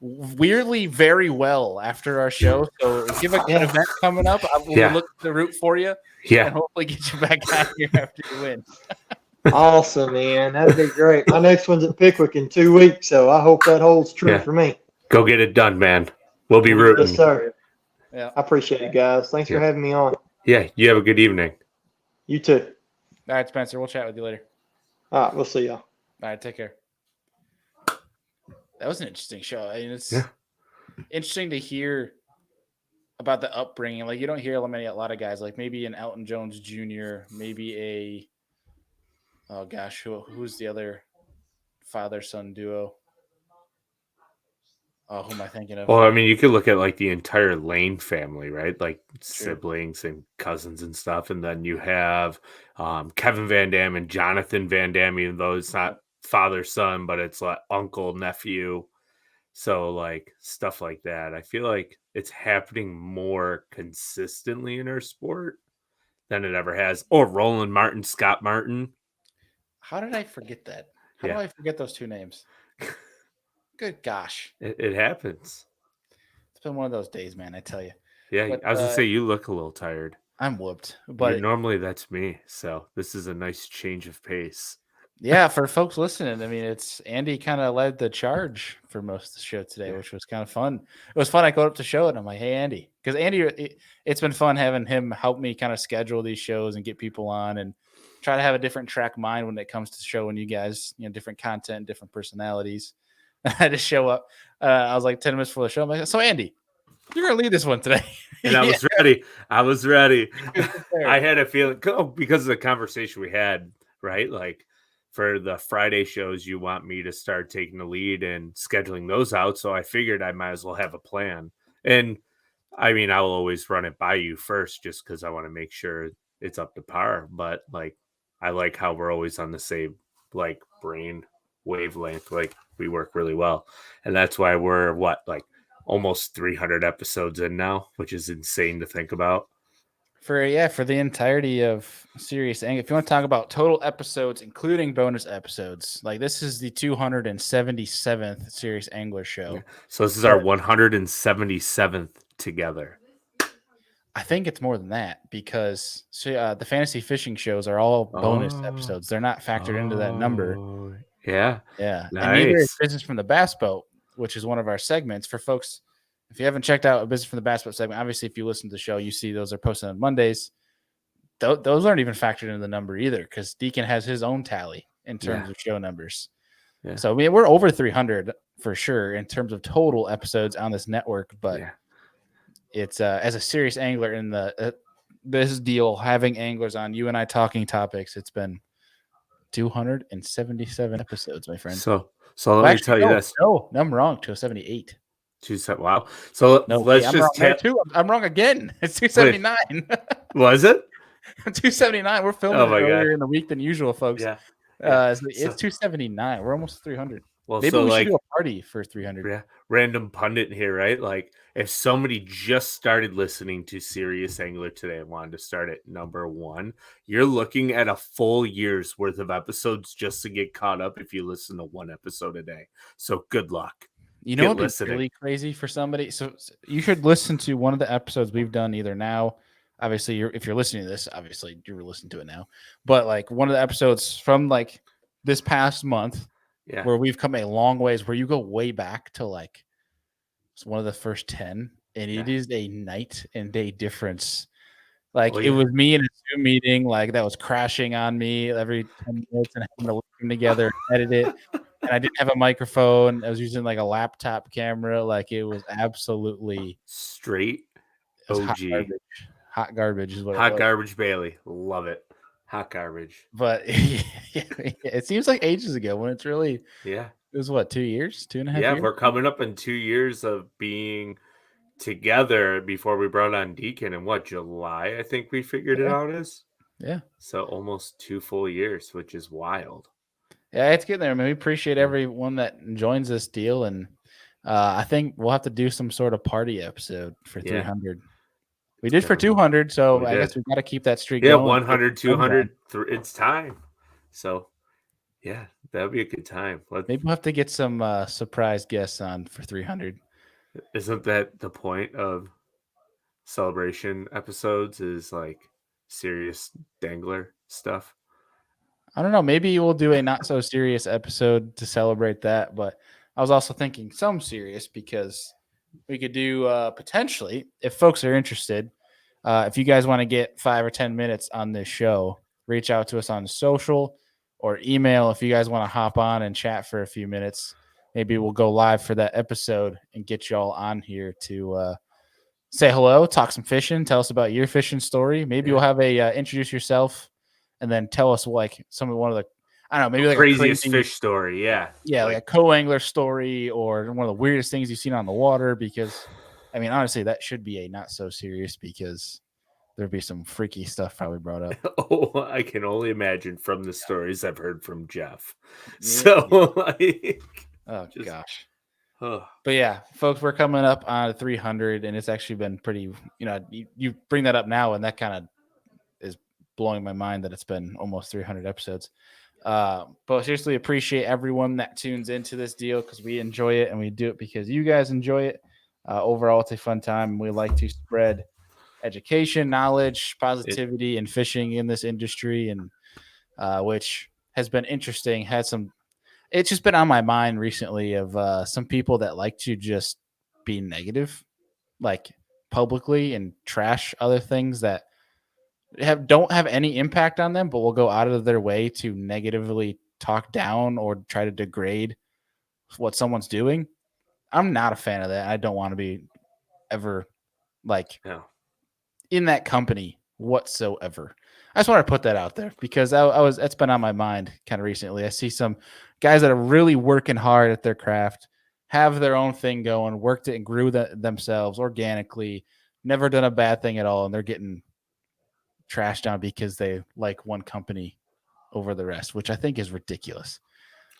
weirdly very well after our show. So if you have an event coming up, we'll look to root for you and hopefully get you back out here after you win. Awesome, man. That'd be great. My next one's at Pickwick in 2 weeks, so I hope that holds true for me. Go get it done, man. We'll be rooting. Yes, sir. Yeah. I appreciate it, guys. Thanks for having me on. Yeah, you have a good evening. You too. All right, Spencer. We'll chat with you later. All right, we'll see y'all. All right, take care. That was an interesting show. I mean, it's interesting to hear about the upbringing. Like, you don't hear a lot of guys, like maybe an Elton Jones Jr., maybe who's the other father-son duo? Oh, who am I thinking of? Well, I mean, you could look at like the entire Lane family, right? Like siblings and cousins and stuff. And then you have Kevin Van Dam and Jonathan Van Dam, even though it's not father-son, but it's like uncle, nephew. So like stuff like that. I feel like it's happening more consistently in our sport than it ever has. Or Roland Martin, Scott Martin. How did I forget that? How do I forget those two names? Good gosh. It happens. It's been one of those days, man, I tell you. Yeah, I was going to say, you look a little tired. I'm whooped. But normally that's me. So this is a nice change of pace. Yeah, for folks listening, I mean, it's Andy kind of led the charge for most of the show today, which was kind of fun. It was fun. I go up to show it, and I'm like, hey, Andy. Because Andy, it's been fun having him help me kind of schedule these shows and get people on and try to have a different track mind when it comes to showing you guys, different content, different personalities. I had to show up. I was like 10 minutes before the show. I'm like, so Andy, you're going to lead this one today. And I was ready. I had a feeling because of the conversation we had, right? Like for the Friday shows, you want me to start taking the lead and scheduling those out. So I figured I might as well have a plan. And I mean, I will always run it by you first just because I want to make sure it's up to par. But like, I like how we're always on the same like brain wavelength. Like we work really well. And that's why we're almost 300 episodes in now, which is insane to think about. For the entirety of Serious Angler, if you want to talk about total episodes, including bonus episodes, like this is the 277th Serious Angler show. Yeah. So this is our 177th together. I think it's more than that because the fantasy fishing shows are all bonus episodes. They're not factored into that number. Yeah. Yeah. Nice. And neither is Business from the Bass Boat, which is one of our segments for folks. If you haven't checked out a Business from the Bass Boat segment, obviously if you listen to the show, you see those are posted on Mondays. Those aren't even factored into the number either because Deacon has his own tally in terms of show numbers. Yeah. So I mean, we're over 300 for sure in terms of total episodes on this network, but it's as a serious angler in this deal, having anglers on, you and I talking topics, it's been 277 episodes, my friend. So let me tell you this. No, I'm wrong. 278. Wow. So let's just I'm wrong again. It's 279. Was it? 279. We're filming earlier in the week than usual, folks. Yeah. It's 279. We're almost 300. Well, maybe we should do a party for 300. Yeah. Random pundit here, right? Like if somebody just started listening to Serious Angler today and wanted to start at number 1, you're looking at a full year's worth of episodes just to get caught up if you listen to one episode a day. So good luck. You know what's really crazy for somebody? So you should listen to one of the episodes we've done either now obviously if you're listening to this, obviously you're listening to it now. But like one of the episodes from like this past month Yeah. where we've come a long ways, where you go way back to like it's one of the first 10, and it is a night and day difference. Like it was me in a Zoom meeting, like that was crashing on me every 10 minutes and having to listen together, edit it. And I didn't have a microphone. I was using like a laptop camera. Like it was absolutely straight it was OG. Hot garbage is what Hot it was. garbage Bailey. Love it. Hot garbage. But it seems like ages ago when it's really it was what, 2 years, 2.5 years? Yeah, we're coming up in 2 years of being together before we brought on Deacon in July, I think we figured it out as. Yeah. So almost 2 full years, which is wild. Yeah, it's getting there. I mean, we appreciate everyone that joins this deal, and I think we'll have to do some sort of party episode for 300. We did for 200, so I guess we've got to keep that streak going. 100, 200, it's time. So, yeah, that would be a good time. Maybe we'll have to get some surprise guests on for 300. Isn't that the point of celebration episodes, is like serious dangler stuff? I don't know. Maybe we'll do a not so serious episode to celebrate that. But I was also thinking some serious, because we could do potentially, if folks are interested, if you guys want to get 5 or 10 minutes on this show, reach out to us on social or email. If you guys want to hop on and chat for a few minutes, maybe we'll go live for that episode and get y'all on here to say hello, talk some fishing, tell us about your fishing story. Maybe we'll have a introduce yourself, and then tell us like one of the, I don't know, maybe like craziest a crazy fish story. Yeah, like a co-angler story, or one of the weirdest things you've seen on the water. Because, I mean, honestly, that should be a not so serious, because there'd be some freaky stuff probably brought up. Oh, I can only imagine from the stories I've heard from Jeff. So, like, gosh. But yeah, folks, we're coming up on 300, and it's actually been pretty, you bring that up now, and that kind of is blowing my mind that it's been almost 300 episodes. But seriously, appreciate everyone that tunes into this deal, because we enjoy it, and we do it because you guys enjoy it. Overall, it's a fun time, and we like to spread education, knowledge, positivity, and fishing in this industry, and which has been interesting. It's just been on my mind recently of some people that like to just be negative, like publicly, and trash other things that don't have any impact on them, but will go out of their way to negatively talk down or try to degrade what someone's doing. I'm not a fan of that. I don't want to be ever like in that company whatsoever. I just want to put that out there, because that's been on my mind kind of recently. I see some guys that are really working hard at their craft, have their own thing going, worked it and grew themselves organically, never done a bad thing at all, and they're getting trashed down because they like one company over the rest, which I think is ridiculous.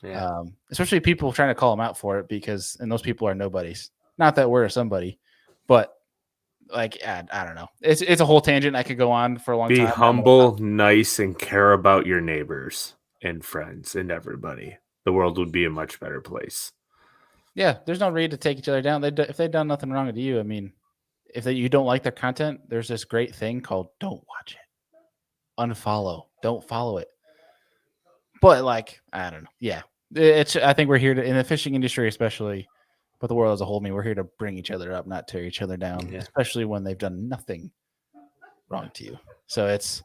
Yeah. Especially people trying to call them out for it, and those people are nobodies. Not that we're somebody, but like, I don't know. It's a whole tangent I could go on for a long time. Be humble, nice, and care about your neighbors and friends and everybody. The world would be a much better place. Yeah, there's no need to take each other down. If they've done nothing wrong to you, I mean, if you don't like their content, there's this great thing called don't watch it. Unfollow. Don't follow it. But like, I don't know. Yeah. I think we're here to, in the fishing industry especially, but the world as a whole, we're here to bring each other up, not tear each other down, especially when they've done nothing wrong to you. So it's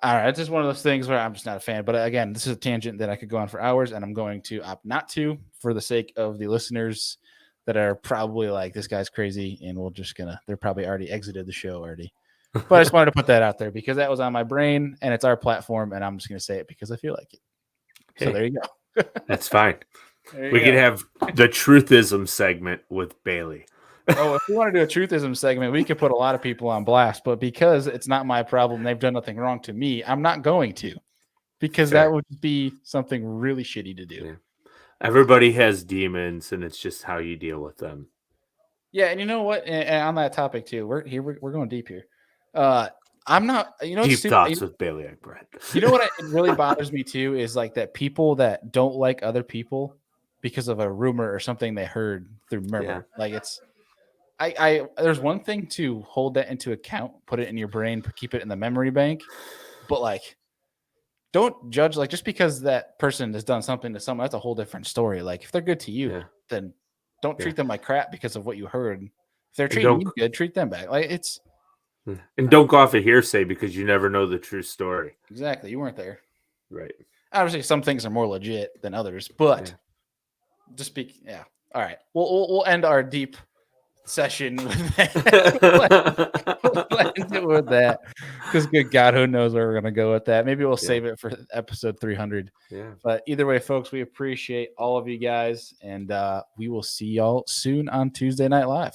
just one of those things where I'm just not a fan. But again, this is a tangent that I could go on for hours, and I'm going to opt not to, for the sake of the listeners that are probably like, this guy's crazy, and they're probably already exited the show already. But I just wanted to put that out there, because that was on my brain, and it's our platform, and I'm just going to say it because I feel like it. So there you go. That's fine. We can have the truthism segment with Bailey. Oh, if we want to do a truthism segment, we could put a lot of people on blast. But because it's not my problem, they've done nothing wrong to me, I'm not going to, because that would be something really shitty to do. Yeah. Everybody has demons, and it's just how you deal with them. Yeah, and you know what? And on that topic too, we're going deep here. I'm not, deep thoughts with Bailey and Brent. You know what? It really bothers me too is like that people that don't like other people because of a rumor or something they heard through murmur. Like I there's one thing to hold that into account, put it in your brain, keep it in the memory bank, but like, don't judge, like, just because that person has done something to someone, that's a whole different story. Like, if they're good to you, then don't treat them like crap because of what you heard. If they're treating you good, treat them back. Like, it's and don't go off a hearsay because you never know the true story. Exactly. You weren't there. Right. Obviously, some things are more legit than others, but just be All right. We'll end our deep session with that. We'll end it with that. Because good God, who knows where we're gonna go with that? Maybe we'll save it for episode 300. Yeah. But either way, folks, we appreciate all of you guys, and we will see y'all soon on Tuesday Night Live.